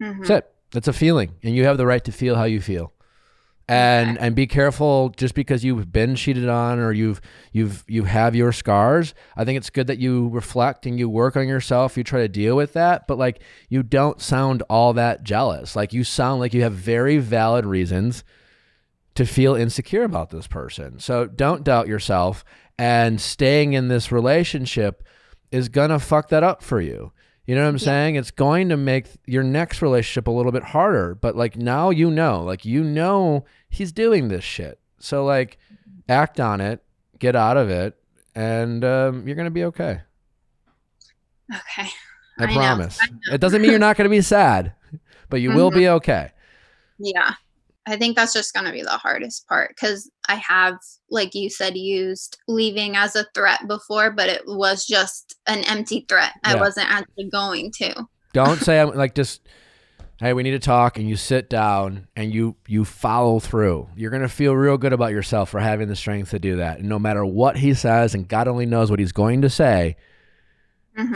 That's it. That's a feeling, and you have the right to feel how you feel. And be careful, just because you've been cheated on or you have your scars. I think it's good that you reflect and you work on yourself. You try to deal with that, but like, you don't sound all that jealous. Like, you sound like you have very valid reasons to feel insecure about this person. So don't doubt yourself, and staying in this relationship is gonna fuck that up for you. You know what I'm saying? It's going to make your next relationship a little bit harder, but like, now you know he's doing this shit. So like, act on it, get out of it, and you're going to be okay.
Okay.
I promise. I know. It doesn't mean you're not going to be sad, but you will be okay.
Yeah. I think that's just going to be the hardest part, because I have, like you said, used leaving as a threat before, but it was just an empty threat. I wasn't actually going to.
Don't say, I'm like, just, hey, we need to talk, and you sit down and you follow through. You're going to feel real good about yourself for having the strength to do that. And no matter what he says, and God only knows what he's going to say,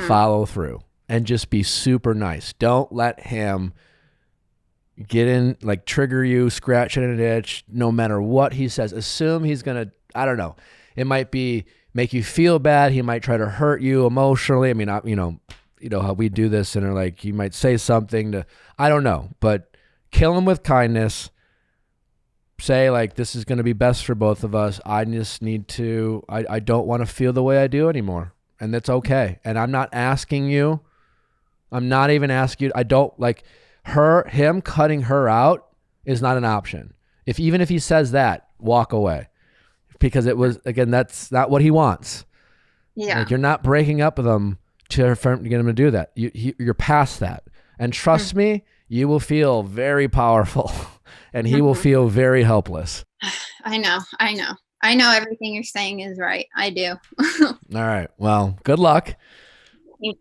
follow through and just be super nice. Don't let him get in, like, trigger you, scratch it in an itch, no matter what he says. Assume he's going to, I don't know. It might be make you feel bad. He might try to hurt you emotionally. I mean, you know how we do this, and like, he might say something to, I don't know, but kill him with kindness. Say like, this is going to be best for both of us. I just need to, I don't want to feel the way I do anymore. And that's okay. And I'm not asking you. I'm not even asking you. I don't like, him cutting her out is not an option. Even if he says that, walk away, because it was, again, that's not what he wants. Yeah. Like, you're not breaking up with him to get him to do that. You're past that. And trust me, you will feel very powerful and he will feel very helpless.
I know everything you're saying is right. I do.
All right. Well, good luck.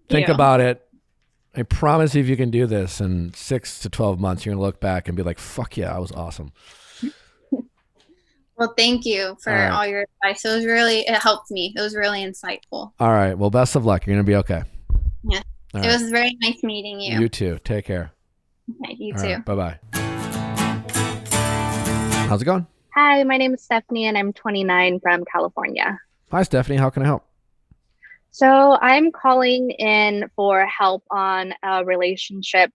Think about it. I promise you, if you can do this in 6 to 12 months, you're going to look back and be like, fuck yeah, I was awesome.
Well, thank you for all your advice. It helped me. It was really insightful.
All right. Well, best of luck. You're going to be okay.
Yeah. It was very nice meeting you.
You too. Take care.
Okay, you too.
Right, bye-bye. How's it going?
Hi, my name is Stephanie, and I'm 29 from California.
Hi, Stephanie. How can I help?
So I'm calling in for help on a relationship,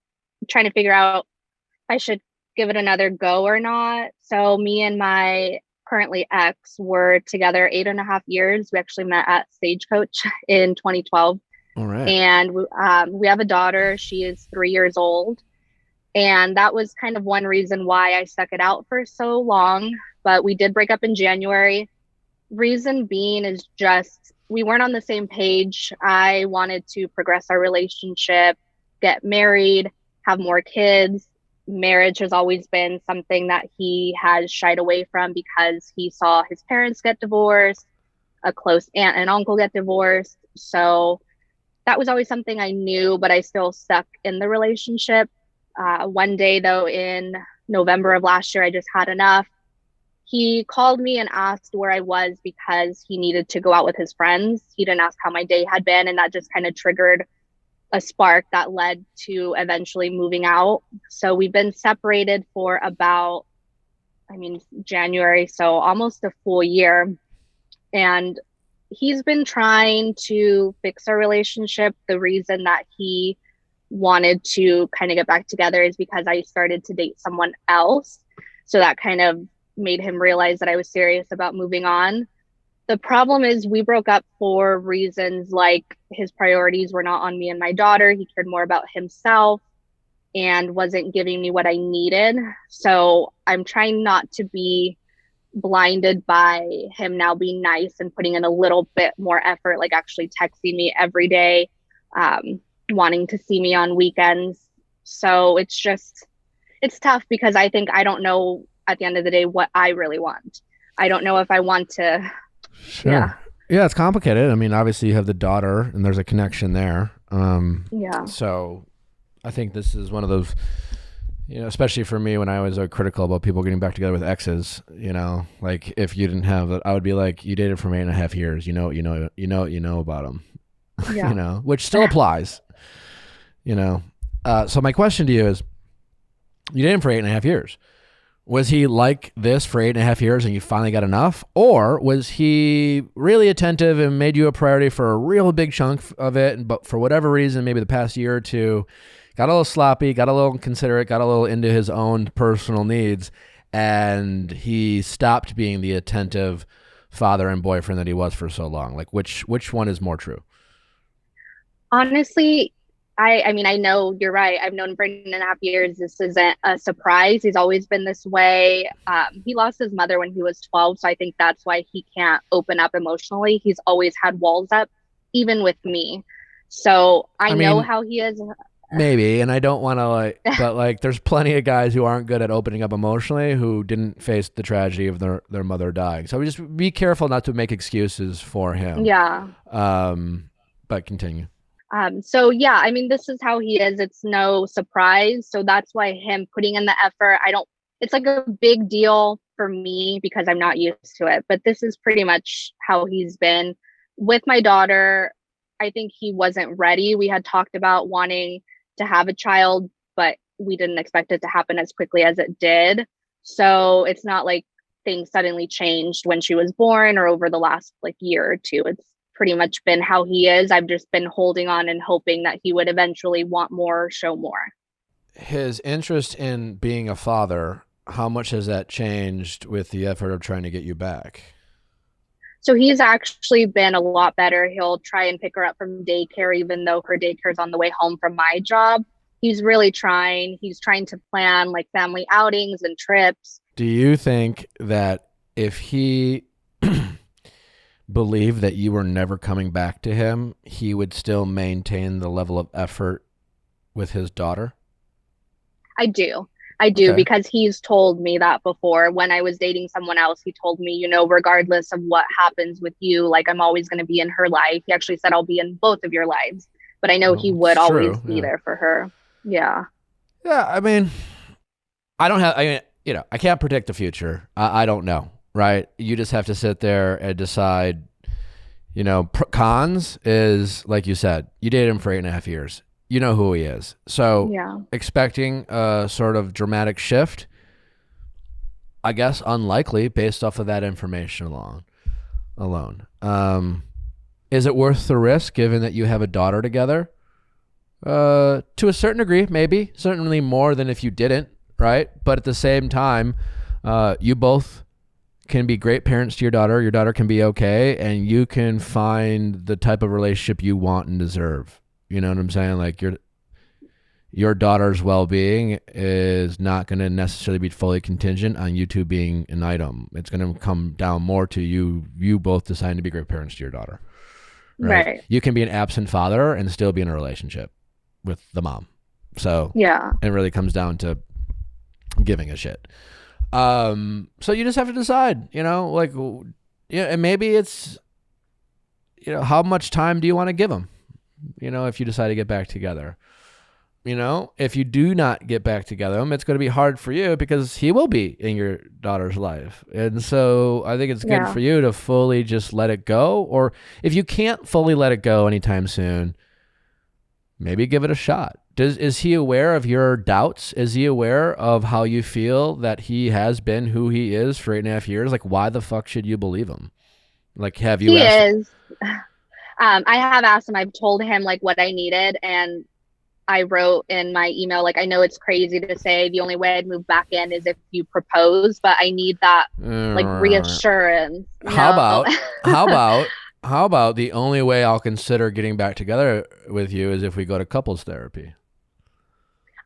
trying to figure out if I should give it another go or not. So me and my currently ex were together 8.5 years. We actually met at Stagecoach in 2012.
All right.
And we have a daughter. She is 3 years old. And that was kind of one reason why I stuck it out for so long. But we did break up in January. Reason being is just, we weren't on the same page. I wanted to progress our relationship, get married, have more kids. Marriage has always been something that he has shied away from because he saw his parents get divorced. a close aunt and uncle get divorced. So that was always something I knew, but I still stuck in the relationship. One day, though, in November of last year, I just had enough. He called me and asked where I was because he needed to go out with his friends. He didn't ask how my day had been, and that just kind of triggered a spark that led to eventually moving out. So we've been separated for about, January, so almost a full year. And he's been trying to fix our relationship. The reason that he wanted to kind of get back together is because I started to date someone else. So that kind of made him realize that I was serious about moving on. The problem is we broke up for reasons like his priorities were not on me and my daughter. He cared more about himself and wasn't giving me what I needed. So I'm trying not to be blinded by him now being nice and putting in a little bit more effort, like actually texting me every day, wanting to see me on weekends. So it's tough because I think I don't know at the end of the day what I really want. I don't know if I want to.
Sure. Yeah, it's complicated. Obviously you have the daughter and there's a connection there. So I think this is one of those, especially for me when I was critical about people getting back together with exes, like if you didn't have it, I would be like, you dated for 8.5 years, you know about them,
Yeah.
Which still applies, So my question to you is, you dated him for 8.5 years. Was he like this for 8.5 years and you finally got enough? Or was he really attentive and made you a priority for a real big chunk of it, but for whatever reason, maybe the past year or two, got a little sloppy, got a little inconsiderate, got a little into his own personal needs, and he stopped being the attentive father and boyfriend that he was for so long? Like, which one is more true?
Honestly, I know you're right. I've known him for 8.5 years. This isn't a surprise. He's always been this way. He lost his mother when he was 12. So I think that's why he can't open up emotionally. He's always had walls up, even with me. So I know how he is.
Maybe, and I don't want to but there's plenty of guys who aren't good at opening up emotionally who didn't face the tragedy of their mother dying. So we just be careful not to make excuses for him.
Yeah.
But continue.
This is how he is. It's no surprise. So that's why him putting in the effort, it's like a big deal for me because I'm not used to it. But this is pretty much how he's been. With my daughter, I think he wasn't ready. We had talked about wanting to have a child, but we didn't expect it to happen as quickly as it did. So it's not like things suddenly changed when she was born or over the last year or two. It's pretty much been how he is. I've just been holding on and hoping that he would eventually want more, show more.
His interest in being a father, how much has that changed with the effort of trying to get you back?
So he's actually been a lot better. He'll try and pick her up from daycare, even though her daycare is on the way home from my job. He's really trying. He's trying to plan family outings and trips.
Do you think that if he believed that you were never coming back to him, he would still maintain the level of effort with his daughter?
I do. Okay. Because he's told me that before. When I was dating someone else, he told me, regardless of what happens with you, I'm always going to be in her life. He actually said, I'll be in both of your lives. But I know he would always be there for her. Yeah.
Yeah. I can't predict the future. I don't know. Right. You just have to sit there and decide, cons is, like you said, you dated him for 8.5 years. You know who he is. So expecting a sort of dramatic shift, I guess unlikely based off of that information alone. Is it worth the risk given that you have a daughter together? To a certain degree, maybe. Certainly more than if you didn't, right? But at the same time, you both can be great parents to your daughter. Your daughter can be okay, and you can find the type of relationship you want and deserve. You know what I'm saying? Your daughter's well-being is not going to necessarily be fully contingent on you two being an item. It's going to come down more to you both deciding to be great parents to your daughter. Right? You can be an absent father and still be in a relationship with the mom. So it really comes down to giving a shit. So you just have to decide, and maybe it's how much time do you want to give him? If you decide to get back together, if you do not get back together, it's going to be hard for you because he will be in your daughter's life. And so I think it's good for you to fully just let it go. Or if you can't fully let it go anytime soon, maybe give it a shot. Is he aware of your doubts? Is he aware of how you feel that he has been who he is for 8.5 years? Like, why the fuck should you believe him? Like, have you asked him?
I have asked him. I've told him like what I needed, and I wrote in my email, like, I know it's crazy to say the only way I'd move back in is if you propose, but I need that like reassurance.
How about the only way I'll consider getting back together with you is if we go to couples therapy?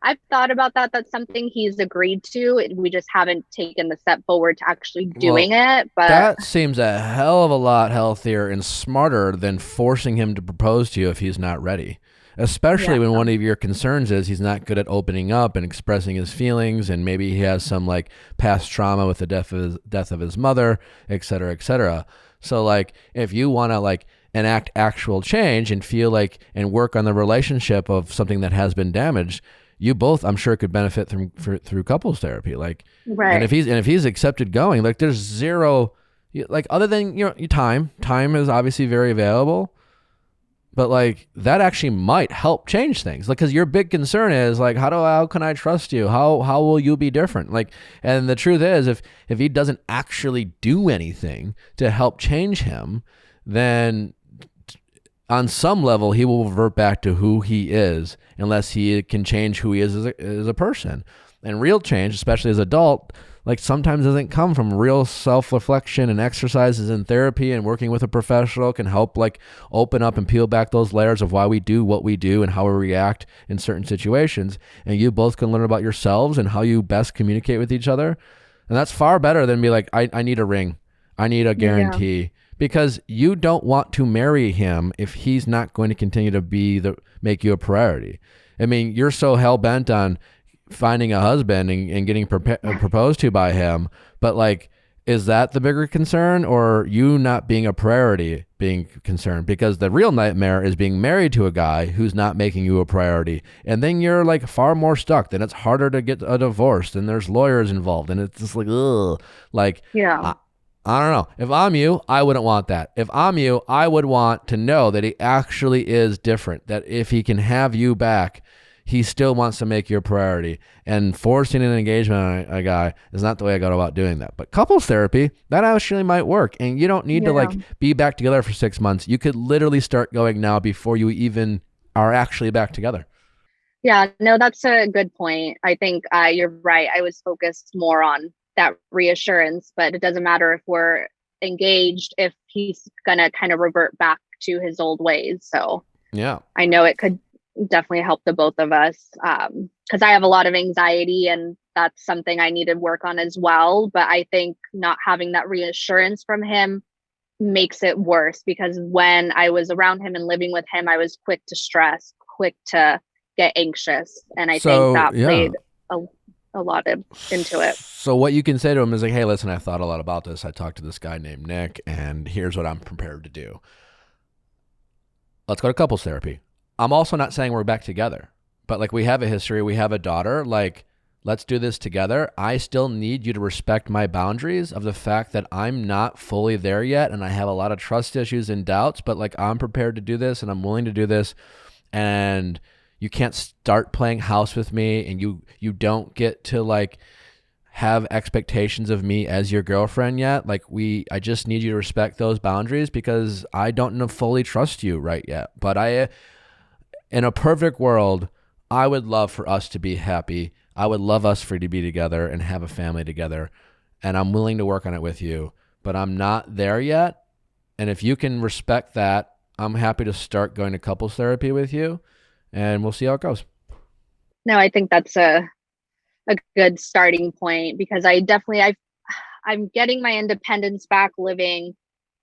I've thought about that. That's something he's agreed to. We just haven't taken the step forward to actually doing it. But
that seems a hell of a lot healthier and smarter than forcing him to propose to you if he's not ready. Especially when one of your concerns is he's not good at opening up and expressing his feelings, and maybe he has some like past trauma with the death of his mother, et cetera, et cetera. So like, if you want to like enact actual change and feel like and work on the relationship of something that has been damaged, you both, I'm sure, could benefit through couples therapy. Like, and if he's accepted going, like, there's zero, like, other than your time is obviously very available. But like, that actually might help change things. Like, because your big concern is like, how can I trust you? How will you be different? Like, and the truth is, if he doesn't actually do anything to help change him, then on some level he will revert back to who he is, unless he can change who he is as a person. And real change, especially as an adult, like, sometimes doesn't come from real self-reflection, and exercises and therapy and working with a professional can help like open up and peel back those layers of why we do what we do and how we react in certain situations. And you both can learn about yourselves and how you best communicate with each other. And that's far better than be like, I need a ring. I need a guarantee. Yeah. Because you don't want to marry him if he's not going to continue to make you a priority. I mean, you're so hell-bent on finding a husband and getting proposed to by him, but like, is that the bigger concern, or you not being a priority being concerned? Because the real nightmare is being married to a guy who's not making you a priority, and then you're like far more stuck. Then it's harder to get a divorce, and there's lawyers involved, and it's just like, ugh. Like, I don't know. If I'm you, I wouldn't want that. If I'm you, I would want to know that he actually is different, that if he can have you back, he still wants to make you a priority. And forcing an engagement on a guy is not the way I go about doing that. But couples therapy, that actually might work. And you don't need to like be back together for 6 months. You could literally start going now before you even are actually back together.
Yeah, no, that's a good point. I think you're right. I was focused more on that reassurance, but it doesn't matter if we're engaged if he's gonna kind of revert back to his old ways. So
yeah,
I know it could definitely help the both of us, because I have a lot of anxiety, and that's something I need to work on as well. But I think not having that reassurance from him makes it worse, because when I was around him and living with him, I was quick to stress, quick to get anxious, and I think that played a lot into it.
So what you can say to him is like, hey, listen, I thought a lot about this. I talked to this guy named Nick, and here's what I'm prepared to do. Let's go to couples therapy. I'm also not saying we're back together, but like, we have a history, we have a daughter, like, let's do this together. I still need you to respect my boundaries of the fact that I'm not fully there yet, and I have a lot of trust issues and doubts, but like, I'm prepared to do this, and I'm willing to do this. And you can't start playing house with me, and you don't get to like have expectations of me as your girlfriend yet. Like, I just need you to respect those boundaries, because I don't fully trust you right yet. But in a perfect world, I would love for us to be happy. I would love us for to be together and have a family together. And I'm willing to work on it with you, but I'm not there yet. And if you can respect that, I'm happy to start going to couples therapy with you, and we'll see how it goes.
No, I think that's a good starting point, because I'm getting my independence back living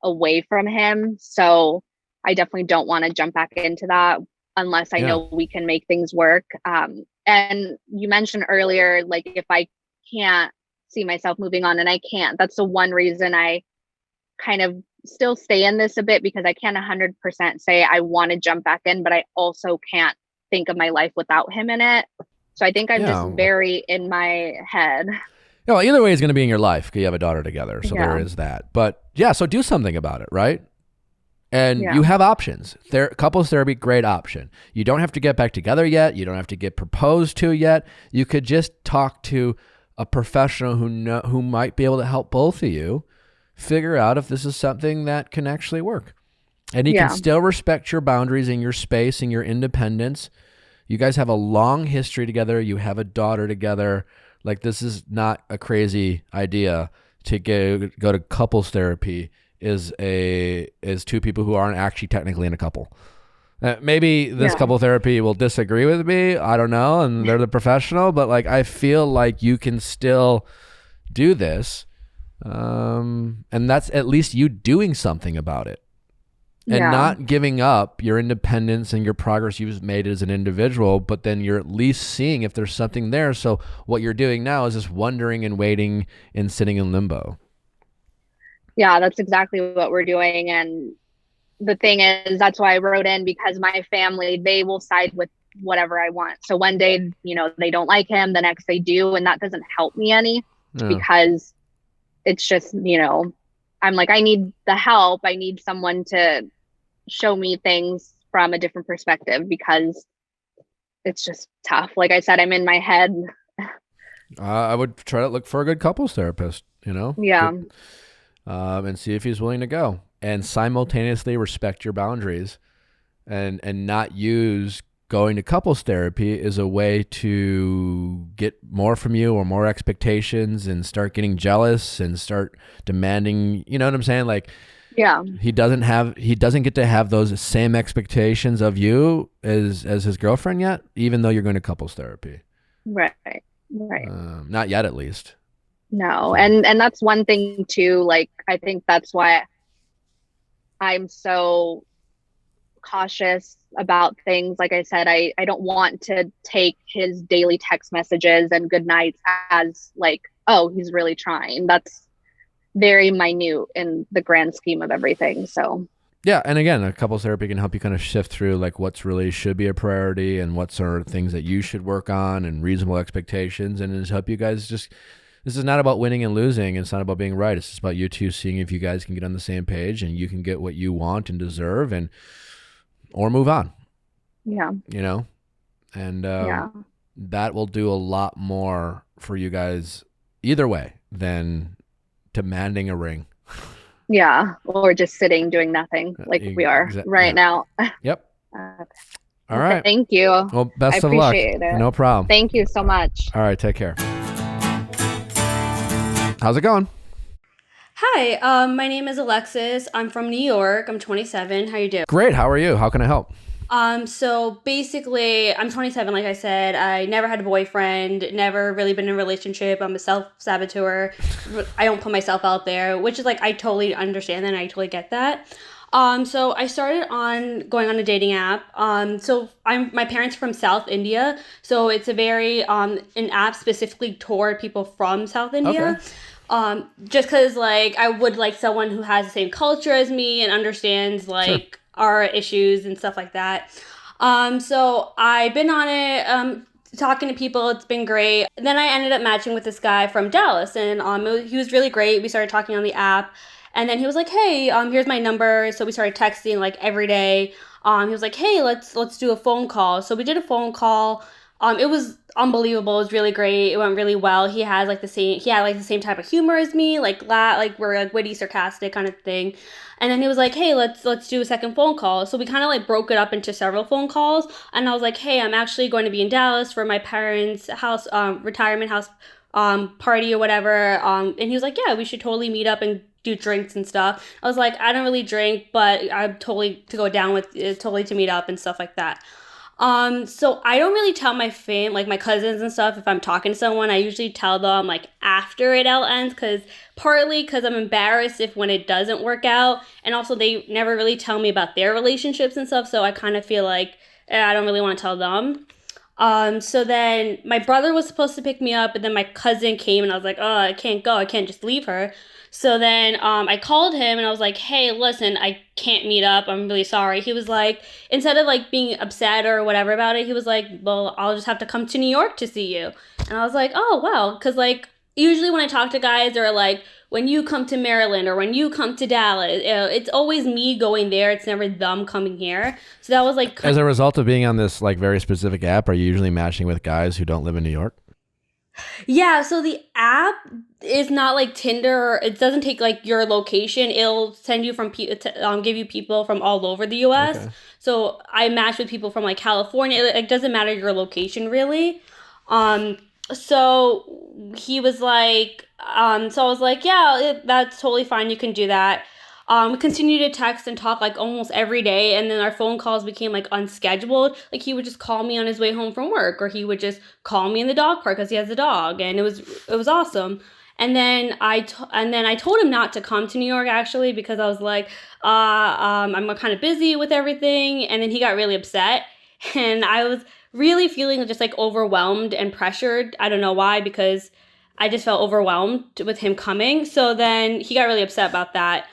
away from him. So I definitely don't want to jump back into that unless I know we can make things work. And you mentioned earlier, like, if I can't see myself moving on, and I can't, that's the one reason I kind of still stay in this a bit because I can't 100% say I want to jump back in, but I also can't think of my life without him in it. So I think I'm just very in my head.
Yeah, well, either way, he's going to be in your life because you have a daughter together. So there is that. But yeah, so do something about it, right? And you have options. Couples therapy, great option. You don't have to get back together yet. You don't have to get proposed to yet. You could just talk to a professional who might be able to help both of you figure out if this is something that can actually work. And he can still respect your boundaries and your space and your independence. You guys have a long history together. You have a daughter together. Like, this is not a crazy idea to go to couples therapy is two people who aren't actually technically in a couple. Maybe this couple therapy will disagree with me. I don't know. And they're the professional, but like, I feel like you can still do this. And that's at least you doing something about it and not giving up your independence and your progress you've made as an individual, but then you're at least seeing if there's something there. So what you're doing now is just wondering and waiting and sitting in limbo.
Yeah, that's exactly what we're doing. And the thing is, that's why I wrote in, because my family, they will side with whatever I want. So one day, they don't like him, the next they do. And that doesn't help me any because it's just, I'm like, I need the help. I need someone to show me things from a different perspective because it's just tough. Like I said, I'm in my head.
I would try to look for a good couples therapist,
Yeah.
Good, and see if he's willing to go and simultaneously respect your boundaries and not use going to couples therapy as a way to get more from you or more expectations and start getting jealous and start demanding, you know what I'm saying? Like, he doesn't get to have those same expectations of you as his girlfriend yet, even though you're going to couples therapy.
Right.
Not yet, at least.
No. And that's one thing too. Like, I think that's why I'm so cautious about things. Like I said, I don't want to take his daily text messages and good nights as like, oh, he's really trying. That's very minute in the grand scheme of everything. So
yeah, and again, a couples therapy can help you kind of shift through like what's really should be a priority and what sort of things that you should work on and reasonable expectations, and just help you guys this is not about winning and losing. It's not about being right. It's just about you two seeing if you guys can get on the same page and you can get what you want and deserve or move on.
Yeah.
And that will do a lot more for you guys either way than demanding a ring.
Yeah. Or just sitting doing nothing like we are right now.
Yep. All right.
Thank you.
Well, best of luck. It. No problem.
Thank you so much.
All right. Take care. How's it going?
Hi, my name is Alexis. I'm from New York. I'm 27. How you doing?
Great. How are you? How can I help?
So basically, I'm 27, like I said. I never had a boyfriend, never really been in a relationship. I'm a self-saboteur. I don't put myself out there, which is like, I totally understand that and I totally get that. So I started going on a dating app. So my parents are from South India. So it's a very, an app specifically toward people from South India. Okay. Just cause like, I would like someone who has the same culture as me and understands like our issues and stuff like that. So I've been on it, talking to people. It's been great. Then I ended up matching with this guy from Dallas and, he was really great. We started talking on the app and then he was like, hey, here's my number. So we started texting like every day. He was like, hey, let's do a phone call. So we did a phone call. It was unbelievable. It was really great. It went really well. He had like the same type of humor as me, like we're like witty, sarcastic kind of thing. And then he was like, hey, let's do a second phone call. So we kind of like broke it up into several phone calls. And I was like, hey, I'm actually going to be in Dallas for my parents' house, retirement house, party or whatever. And he was like, yeah, we should totally meet up and do drinks and stuff. I was like, I don't really drink, but I'm totally to go down with totally to meet up and stuff like that. So I don't really tell my like my cousins and stuff if I'm talking to someone. I usually tell them like after it all ends, partly because I'm embarrassed when it doesn't work out, and also they never really tell me about their relationships and stuff, so I kind of feel like I don't really want to tell them. So then my brother was supposed to pick me up, and then my cousin came, and I was like, oh, I can't go. I can't just leave her. So then I called him, and I was like, hey, listen, I can't meet up. I'm really sorry. He was like, instead of like being upset or whatever about it, he was like, well, I'll just have to come to New York to see you. And I was like, oh, wow. Because like usually when I talk to guys, they're like, when you come to Maryland or when you come to Dallas, it's always me going there. It's never them coming here. So that was like...
As a result of being on this like very specific app, are you usually matching with guys who don't live in New York?
Yeah, so the app is not like Tinder. It doesn't take like your location. It'll send you from give you people from all over the U.S. Okay. So I match with people from like California. It doesn't matter your location really. So he was like, so I was like, yeah, that's totally fine. You can do that. We continued to text and talk like almost every day. And then our phone calls became like unscheduled. Like he would just call me on his way home from work, or he would just call me in the dog park because he has a dog. And it was awesome. And then I told him not to come to New York actually, because I was like, I'm kind of busy with everything. And then he got really upset, and I was really feeling just like overwhelmed and pressured. I don't know why, because I just felt overwhelmed with him coming. So then he got really upset about that.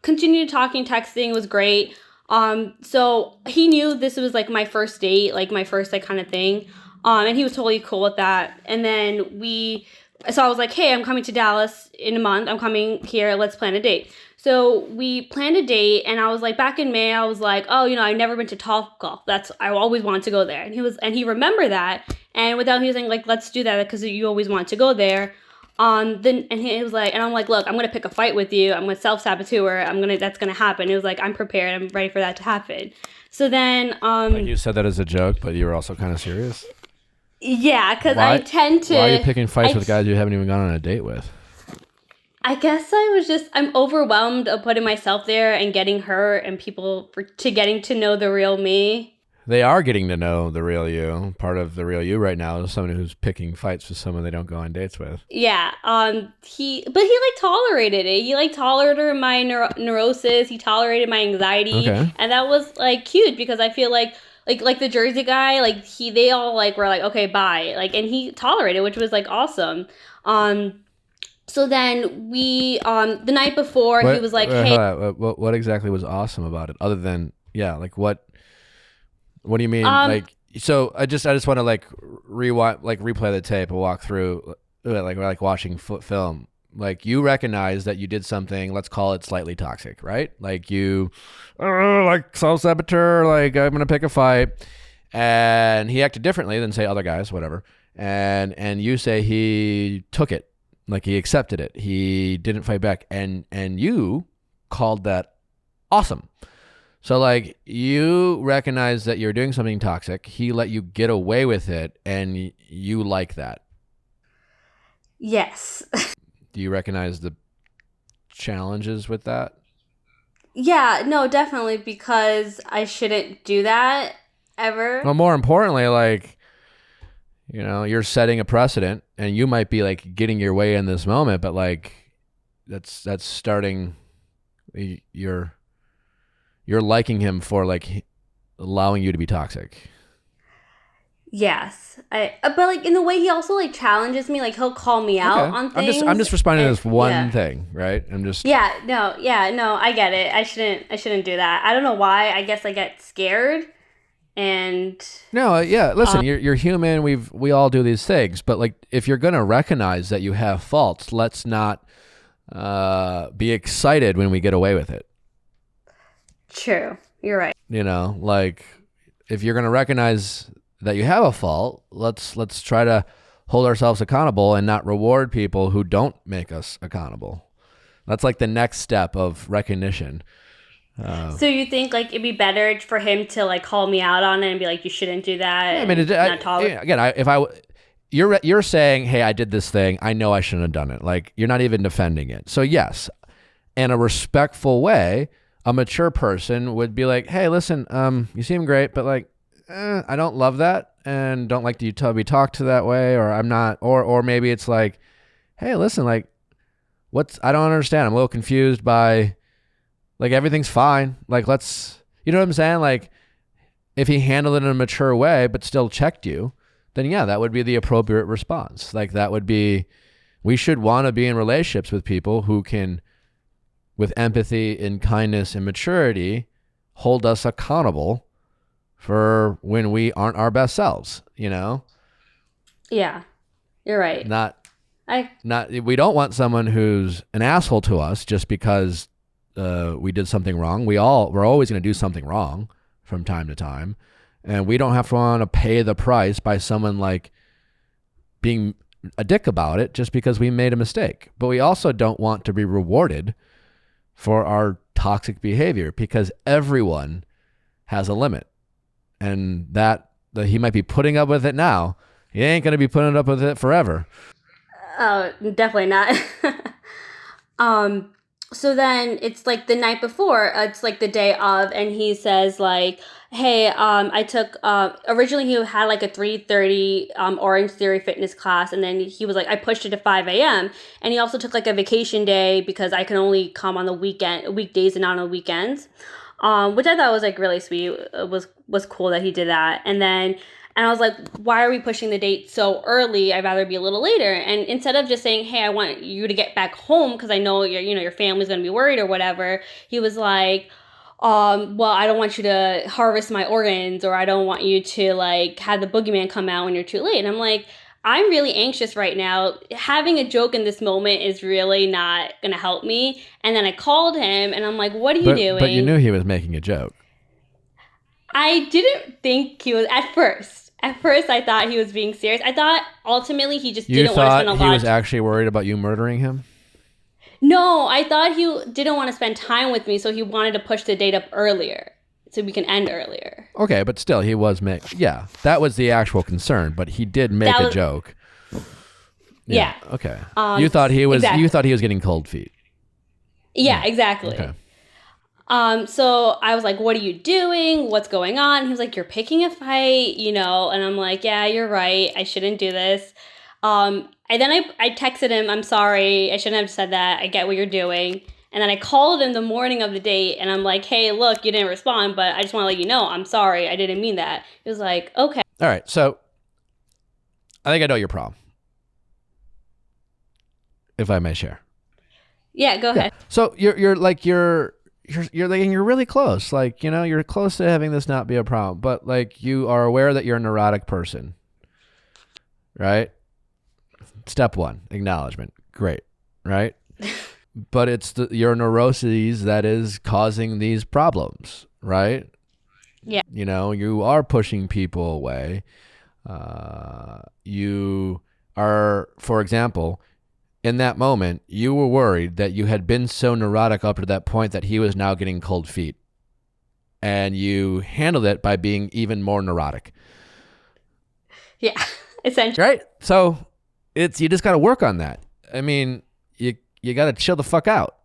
Continued talking, texting, was great. So he knew this was like my first date, like my first like kind of thing. And he was totally cool with that. And then so I was like, hey, I'm coming to Dallas in a month. I'm coming here. Let's plan a date. So we planned a date, and I was like, back in May, I was like, oh, I've never been to Topgolf. I always wanted to go there. And he remembered that. And without, he was like, let's do that because you always wanted to go there. He was like, and I'm like, look, I'm going to pick a fight with you. I'm a self-saboteur. That's going to happen. It was like, I'm prepared. I'm ready for that to happen. So then,
like you said that as a joke, but you were also kind of serious.
Yeah. Cause I tend to,
why are you picking fights with guys you haven't even gone on a date with?
I guess I'm overwhelmed of putting myself there and getting hurt and people getting to know the real me.
They are getting to know the real you. Part of the real you right now is someone who's picking fights with someone they don't go on dates with.
Yeah. He like tolerated it. He like tolerated my neurosis. He tolerated my anxiety. Okay. And that was like cute, because I feel like the Jersey guy, like they all like were like, okay, bye. Like, and he tolerated, which was like awesome. So then we, the night before, he was like, hey.
What exactly was awesome about it? Other than, yeah, like what do you mean? Like, so I just want to like rewind, like replay the tape and walk through, like watching film. Like you recognize that you did something, let's call it slightly toxic, right? Like you, like self-saboteur, like I'm going to pick a fight. And he acted differently than say other guys, whatever. And you say he took it. Like he accepted it. He didn't fight back. And you called that awesome. So like you recognize that you're doing something toxic. He let you get away with it, and you like that.
Yes.
Do you recognize the challenges with that?
Yeah, no, definitely, because I shouldn't do that ever.
Well, more importantly, like, you're setting a precedent, and you might be like getting your way in this moment, but like that's starting, you're liking him for like allowing you to be toxic.
Yes. But like in the way he also like challenges me, like he'll call me out on things.
I'm just responding to this one thing, right?
Yeah, no, I get it. I shouldn't do that. I don't know why. I guess I get scared. And
no, yeah, listen, you're human. We all do these things, but like if you're gonna recognize that you have faults, let's not be excited when we get away with it.
True, you're right.
Like if you're gonna recognize that you have a fault, let's try to hold ourselves accountable and not reward people who don't make us accountable. That's like the next step of recognition.
So you think like it'd be better for him to like call me out on it and be like, you shouldn't do that?
Yeah, I mean, you're saying, hey, I did this thing. I know I shouldn't have done it. Like you're not even defending it. So yes, in a respectful way, a mature person would be like, hey, listen, you seem great, but like, I don't love that and don't like to be talked to that way, or I'm not, or maybe it's like, hey, listen, like I don't understand. I'm a little confused by, like, everything's fine. Like, you know what I'm saying? Like, if he handled it in a mature way, but still checked you, then yeah, that would be the appropriate response. Like that would be, we should want to be in relationships with people who can, with empathy and kindness and maturity, hold us accountable for when we aren't our best selves, you know?
Yeah, you're right.
We don't want someone who's an asshole to us just because we did something wrong. We're always going to do something wrong from time to time. And we don't have to want to pay the price by someone like being a dick about it just because we made a mistake. But we also don't want to be rewarded for our toxic behavior because everyone has a limit. And that he might be putting up with it now. He ain't going to be putting up with it forever.
Oh, definitely not. So then it's like the night before, it's like the day of, and he says like, hey, I took, originally he had like a 3:30 Orange Theory fitness class, and then he was like, I pushed it to 5 a.m. And he also took like a vacation day because I can only come on the weekdays and not on the weekends, which I thought was like really sweet. It was cool that he did that. And I was like, why are we pushing the date so early? I'd rather be a little later. And instead of just saying, hey, I want you to get back home because I know your family's going to be worried or whatever, he was like, well, I don't want you to harvest my organs, or I don't want you to like have the boogeyman come out when you're too late. And I'm like, I'm really anxious right now. Having a joke in this moment is really not going to help me. And then I called him and I'm like, what are you doing?
But you knew he was making a joke.
I didn't think he was at first. At first, I thought he was being serious. I thought ultimately he just didn't want to spend a lot.
You thought he was actually worried about you murdering him?
No, I thought he didn't want to spend time with me, so he wanted to push the date up earlier so we can end earlier.
Okay, but still, he was yeah, that was the actual concern, but he did make a joke.
Yeah.
Okay. You thought he was getting cold feet.
Yeah, exactly.
Okay.
So I was like, what are you doing? What's going on? He was like, you're picking a fight, and I'm like, yeah, you're right. I shouldn't do this. And then I texted him, I'm sorry. I shouldn't have said that. I get what you're doing. And then I called him the morning of the date and I'm like, hey, look, you didn't respond, but I just want to let you know, I'm sorry. I didn't mean that. He was like, okay.
All right. So I think I know your problem, if I may share.
Yeah, go ahead.
So you're really close. Like, you're close to having this not be a problem, but like you are aware that you're a neurotic person, right? Step one, acknowledgement. Great. Right. But it's your neuroses that is causing these problems, right?
Yeah.
You are pushing people away. You are, for example, in that moment, you were worried that you had been so neurotic up to that point that he was now getting cold feet. And you handled it by being even more neurotic.
Yeah, essentially.
Right? So you just got to work on that. I mean, you got to chill the fuck out,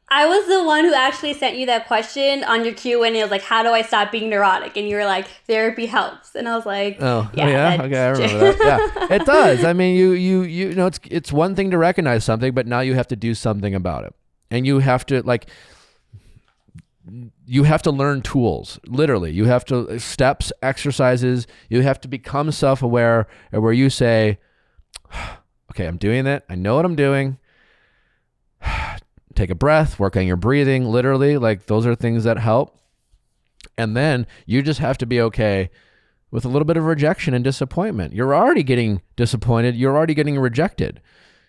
I was the one who actually sent you that question on your Q&A. It was like, how do I stop being neurotic? And you were like, therapy helps. And I was like, yeah.
Okay, I remember that. Yeah, it does. I mean, you know, it's one thing to recognize something, but now you have to do something about it. And you have to learn tools, literally. You have to steps, exercises. You have to become self-aware where you say, okay, I'm doing it. I know what I'm doing. Take a breath, work on your breathing, literally. Like, those are things that help. And then you just have to be okay with a little bit of rejection and disappointment. You're already getting disappointed. You're already getting rejected.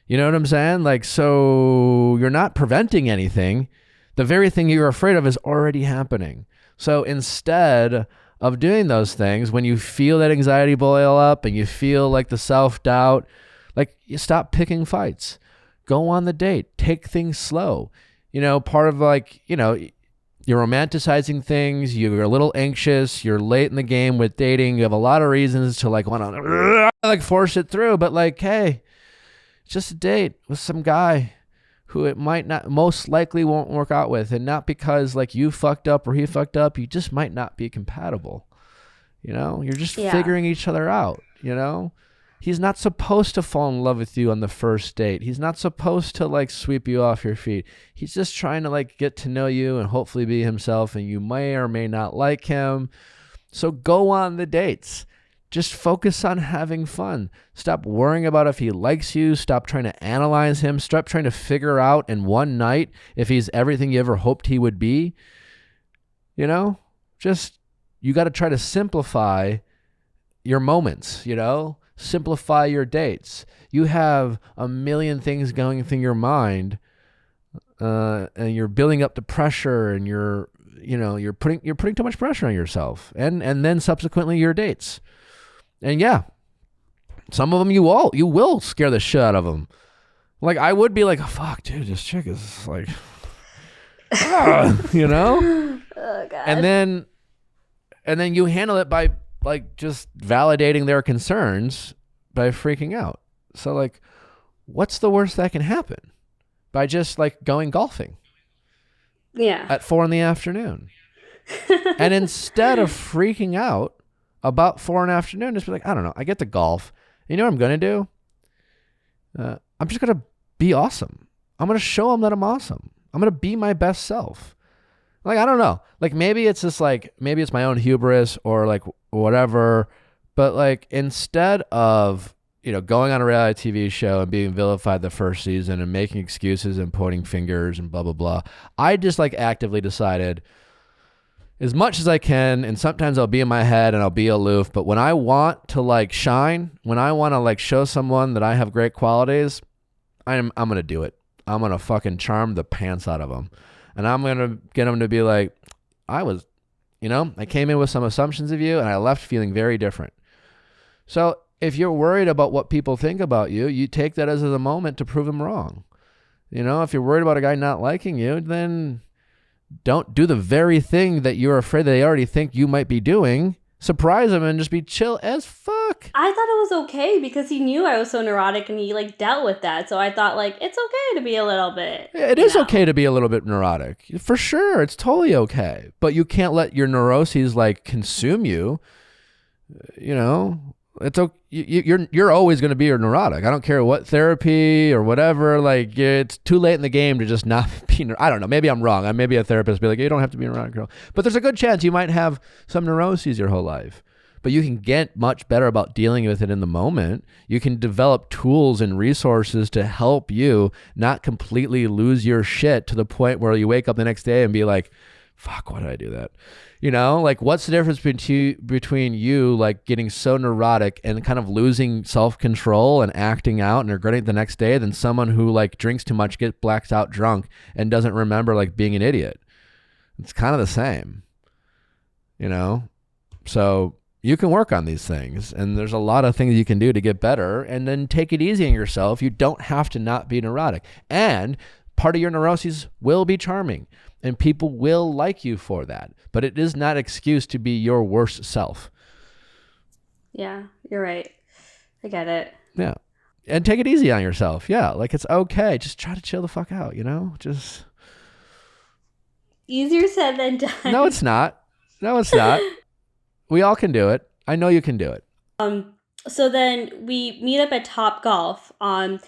You know what I'm saying? Like, so you're not preventing anything. The very thing you're afraid of is already happening. So instead of doing those things, when you feel that anxiety boil up and you feel like the self-doubt, like, you stop picking fights. Go on the date. Take things slow. Part of you're romanticizing things. You're a little anxious. You're late in the game with dating. You have a lot of reasons to want to force it through. But hey, it's just a date with some guy who it most likely won't work out with. And not because you fucked up or he fucked up. You just might not be compatible. You're just figuring each other out, He's not supposed to fall in love with you on the first date. He's not supposed to like sweep you off your feet. He's just trying to like get to know you and hopefully be himself, and you may or may not like him. So go on the dates. Just focus on having fun. Stop worrying about if he likes you. Stop trying to analyze him. Stop trying to figure out in one night if he's everything you ever hoped he would be. You know, just, you got to try to simplify your moments, you know, simplify your dates. You have a million things going through your mind, and you're building up the pressure, and you're putting too much pressure on yourself, and then subsequently your dates. And yeah, some of them you will scare the shit out of them. Like I would be like, oh, fuck, dude, this chick is like, you know?
Oh, God.
And then you handle it by like just validating their concerns by freaking out. So like, what's the worst that can happen? By just like going golfing.
Yeah.
At 4 PM. And instead of freaking out about 4 PM, just be like, I don't know, I get to golf. You know what I'm going to do? I'm just going to be awesome. I'm going to show them that I'm awesome. I'm going to be my best self. Like, I don't know. Like, maybe it's just like, maybe it's my own hubris or like whatever. But like, instead of, you know, going on a reality TV show and being vilified the first season and making excuses and pointing fingers and blah, blah, blah, I just like actively decided, as much as I can, and sometimes I'll be in my head and I'll be aloof, but when I want to like shine, when I want to like show someone that I have great qualities, I'm going to do it. I'm going to fucking charm the pants out of them. And I'm going to get them to be like, I came in with some assumptions of you and I left feeling very different. So if you're worried about what people think about you, you take that as a moment to prove them wrong. You know, if you're worried about a guy not liking you, then don't do the very thing that you're afraid they already think you might be doing. Surprise him and just be chill as fuck.
I thought it was okay because he knew I was so neurotic and he like dealt with that. So I thought like it's okay to be a little bit.
It is okay to be a little bit neurotic. For sure. It's totally okay. But you can't let your neuroses like consume you. You know, it's okay. You're always going to be a neurotic. I don't care what therapy or whatever. Like, it's too late in the game to just not be. I don't know. Maybe I'm wrong. Maybe a therapist be like, you don't have to be a neurotic girl. But there's a good chance you might have some neuroses your whole life. But you can get much better about dealing with it in the moment. You can develop tools and resources to help you not completely lose your shit to the point where you wake up the next day and be like, fuck, why did I do that? You know, like what's the difference between you like getting so neurotic and kind of losing self-control and acting out and regretting it the next day than someone who like drinks too much, gets blacked out drunk and doesn't remember like being an idiot? It's kind of the same, you know? So you can work on these things and there's a lot of things you can do to get better, and then take it easy on yourself. You don't have to not be neurotic, and part of your neuroses will be charming. And people will like you for that. But it is not an excuse to be your worst self.
Yeah, you're right. I get it.
Yeah. And take it easy on yourself. Yeah. Like, it's okay. Just try to chill the fuck out, you know? Just.
Easier said than done.
No, it's not. No, it's not. We all can do it. I know you can do it.
So then we meet up at Top Golf. And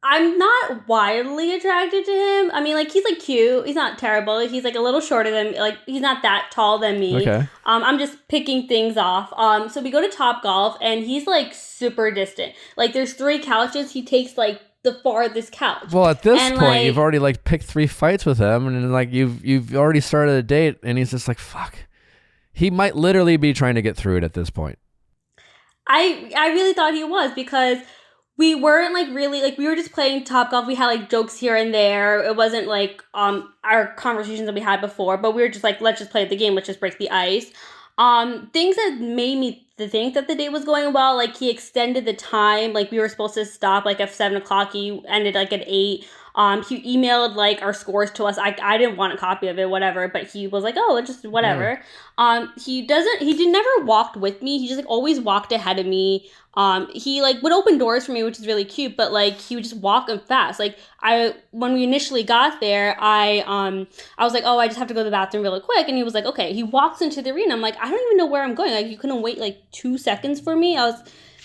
I'm not wildly attracted to him. I mean, like, he's, like, cute. He's not terrible. He's, like, a little shorter than, like, he's not that tall than me.
Okay.
I'm just picking things off. So we go to Top Golf, and he's, like, super distant. Like, there's 3 couches. He takes, like, the farthest couch.
Well, at this
and,
point,
like,
you've already, like, picked 3 fights with him, and, like, you've already started a date, and he's just like, fuck. He might literally be trying to get through it at this point.
I really thought he was, because we weren't like really like, we were just playing Top Golf. We had like jokes here and there. It wasn't like our conversations that we had before, but we were just like, let's just play the game. Let's just break the ice. Things that made me think that the date was going well, like he extended the time. Like we were supposed to stop like at 7:00. He ended like at 8. He emailed like our scores to us. I didn't want a copy of it, whatever, but he was like, oh, it's just whatever. Yeah. He never walked with me. He just like always walked ahead of me. He like would open doors for me, which is really cute, but like he would just walk them fast. Like when we initially got there, I was like, oh, I just have to go to the bathroom really quick. And he was like, okay. He walks into the arena. I'm like, I don't even know where I'm going. Like, you couldn't wait like 2 seconds for me.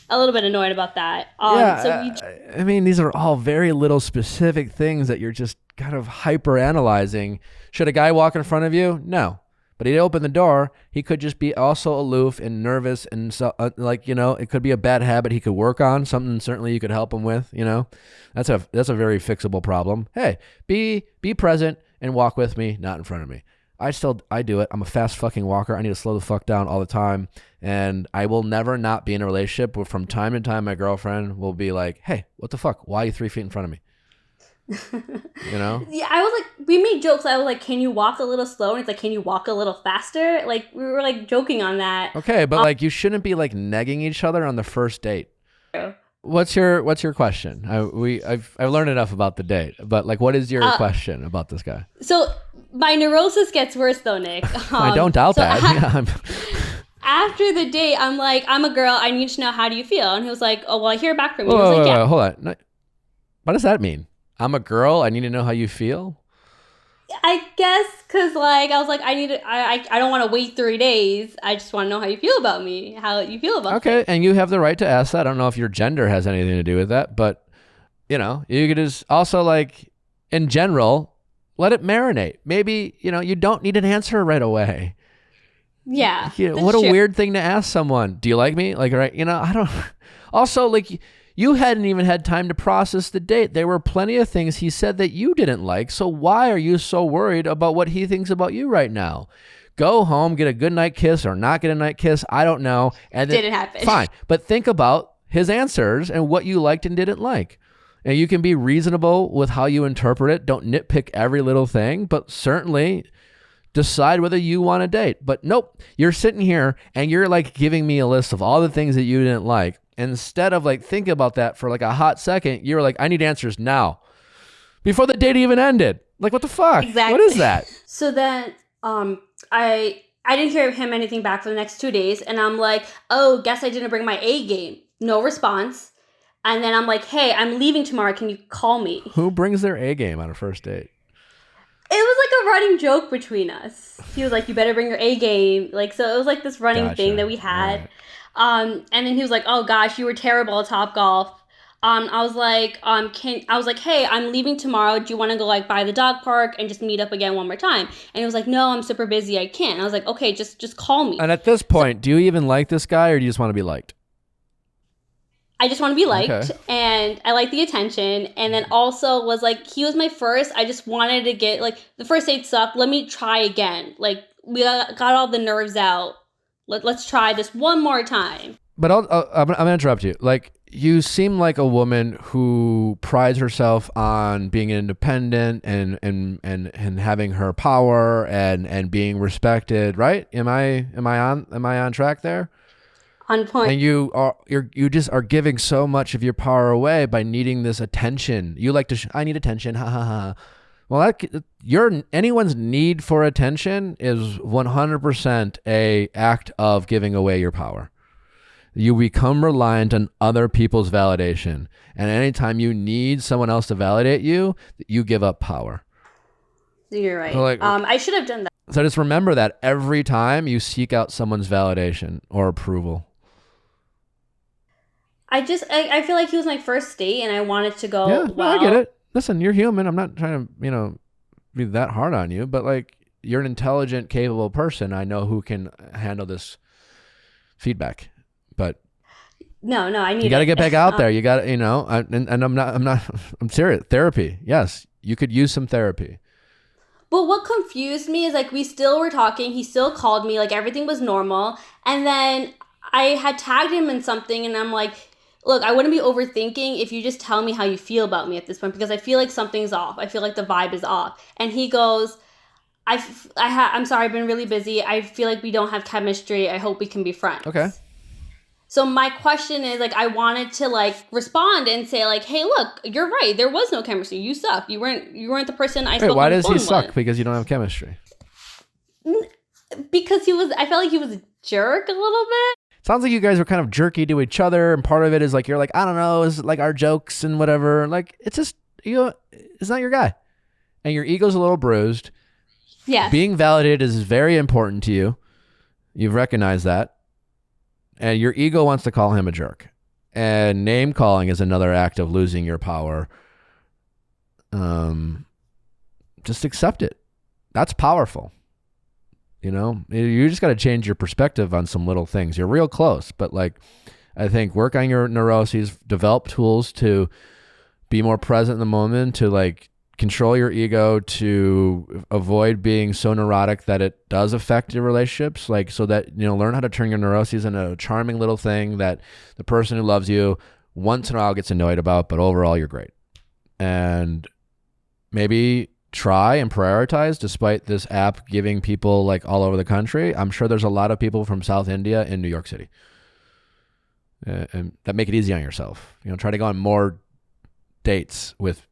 a little bit annoyed about that.
I mean, these are all very little specific things that you're just kind of hyper analyzing. Should a guy walk in front of you? No. But he'd open the door. He could just be also aloof and nervous, and so it could be a bad habit he could work on. Something certainly you could help him with. That's a very fixable problem. Hey, be present and walk with me, not in front of me. I do it. I'm a fast fucking walker. I need to slow the fuck down all the time, and I will never not be in a relationship where from time to time my girlfriend will be like, "Hey, what the fuck? Why are you 3 feet in front of me?"
Yeah, I was like, we made jokes. I was like, can you walk a little slower? And it's like, can you walk a little faster? Like, we were like joking on that.
Okay, but like, you shouldn't be like negging each other on the first date. What's your question? I've learned enough about the date, but like, what is your question about this guy?
So my neurosis gets worse though, Nick.
I don't doubt that.
After the date, I'm like, I'm a girl. I need to know, how do you feel? And he was like, oh, well, I hear back from you. I was like, yeah.
Hold on. No, what does that mean? I'm a girl. I need to know how you feel.
I guess because like I was like, I don't want to wait 3 days. I just want to know how you feel about me, how you feel about me.
Okay, and you have the right to ask that. I don't know if your gender has anything to do with that, but you could just also like in general let it marinate. Maybe you don't need an answer right away.
Yeah.
What a weird thing to ask someone. Do you like me? Like, right? I don't. Also, like. You hadn't even had time to process the date. There were plenty of things he said that you didn't like. So why are you so worried about what he thinks about you right now? Go home, get a good night kiss or not get a night kiss. I don't know. And
didn't happen.
Fine. But think about his answers and what you liked and didn't like. And you can be reasonable with how you interpret it. Don't nitpick every little thing, but certainly decide whether you want to date. But nope, you're sitting here and you're like giving me a list of all the things that you didn't like. Instead of like thinking about that for like a hot second, you're like, I need answers now. Before the date even ended. Like, what the fuck?
Exactly.
What is that?
So then I didn't hear him anything back for the next 2 days. And I'm like, oh, guess I didn't bring my A game. No response. And then I'm like, hey, I'm leaving tomorrow. Can you call me?
Who brings their A game on a first date?
It was like a running joke between us. He was like, you better bring your A game. Like, so it was like this running thing that we had. Right. And then he was like, oh gosh, you were terrible at Topgolf. I was like, hey, I'm leaving tomorrow. Do you want to go like by the dog park and just meet up again one more time? And he was like, no, I'm super busy. I can't. And I was like, okay, just call me.
And at this point, do you even like this guy or do you just want to be liked?
I just want to be liked, and I like the attention. And then also was like, he was my first. I just wanted to get like the first date sucked. Let me try again. Like we got all the nerves out. Let's try this one more time.
But I'm gonna interrupt you. Like, you seem like a woman who prides herself on being independent and having her power and being respected, right? Am I on track there?
On point.
And you just are giving so much of your power away by needing this attention. You like to I need attention. Ha ha ha. Well, anyone's need for attention is 100% a act of giving away your power. You become reliant on other people's validation. And anytime you need someone else to validate you, you give up power.
You're right.
So like,
I should have done that.
So just remember that every time you seek out someone's validation or approval.
I feel like he was my first date and I wanted to go,
yeah, well, I get it. Listen, you're human. I'm not trying to, be that hard on you, but like, you're an intelligent, capable person. I know who can handle this feedback, but
no, I need.
You got to get back out there. You got to, and I'm serious. Therapy. Yes. You could use some therapy.
But what confused me is like, we still were talking. He still called me, like everything was normal. And then I had tagged him in something and I'm like, look, I wouldn't be overthinking if you just tell me how you feel about me at this point, because I feel like something's off. I feel like the vibe is off. And he goes, I'm sorry, I've been really busy. I feel like we don't have chemistry. I hope we can be friends.
Okay.
So my question is, like, I wanted to like respond and say like, hey, look, you're right. There was no chemistry. You suck. You weren't the person I spoke on the phone with.
Why does he suck? Because you don't have chemistry.
Because I felt like he was a jerk a little bit.
Sounds like you guys were kind of jerky to each other, and part of it is like, you're like, I don't know, is like our jokes and whatever. Like, it's just, it's not your guy. And your ego's a little bruised.
Yeah.
Being validated is very important to you. You've recognized that. And your ego wants to call him a jerk. and name calling is another act of losing your power. Just accept it. That's powerful. You just got to change your perspective on some little things. You're real close, but like, I think work on your neuroses, develop tools to be more present in the moment, to like control your ego, to avoid being so neurotic that it does affect your relationships. Like, so that, learn how to turn your neuroses into a charming little thing that the person who loves you once in a while gets annoyed about, but overall you're great. And maybe try and prioritize, despite this app giving people like all over the country. I'm sure there's a lot of people from South India in New York City, and that make it easy on yourself. Try to go on more dates with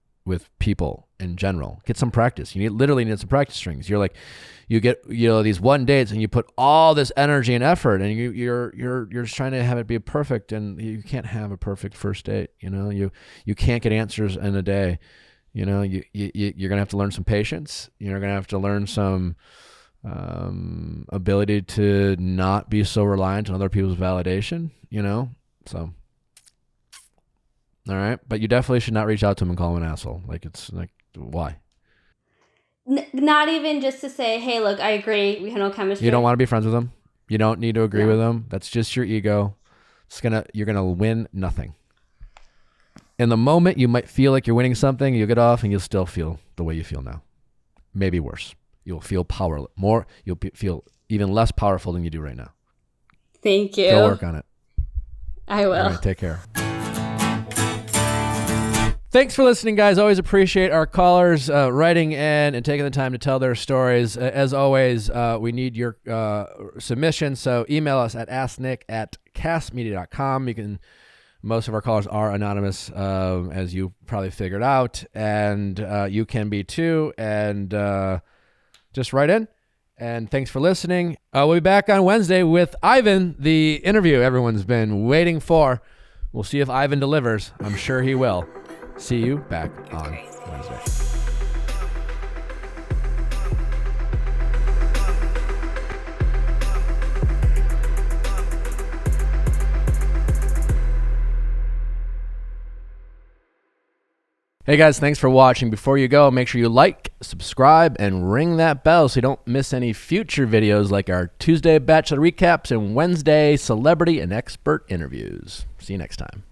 people in general. Get some practice. You literally need some practice strings. You're like, you get these one dates, and you put all this energy and effort, and you're just trying to have it be perfect, and you can't have a perfect first date. You can't get answers in a day. You're gonna have to learn some patience. You're gonna have to learn some ability to not be so reliant on other people's validation. So. All right, but you definitely should not reach out to him and call him an asshole. Like, it's like, why?
Not even just to say, hey, look, I agree. We have no chemistry.
You don't want to be friends with him. You don't need to agree with him. That's just your ego. You're gonna win nothing. In the moment, you might feel like you're winning something. You'll get off, and you'll still feel the way you feel now. Maybe worse. You'll feel powerless. You'll feel even less powerful than you do right now.
Thank you.
Go work on it.
I will.
All right, take care. Thanks for listening, guys. Always appreciate our callers writing in and taking the time to tell their stories. As always, we need your submissions, so email us at asknick@castmedia.com. Most of our callers are anonymous, as you probably figured out, and you can be too, and just write in. And thanks for listening. We'll be back on Wednesday with Ivan, the interview everyone's been waiting for. We'll see if Ivan delivers. I'm sure he will. See you back on Wednesday. Hey guys, thanks for watching. Before you go, make sure you like, subscribe, and ring that bell so you don't miss any future videos like our Tuesday Bachelor recaps and Wednesday celebrity and expert interviews. See you next time.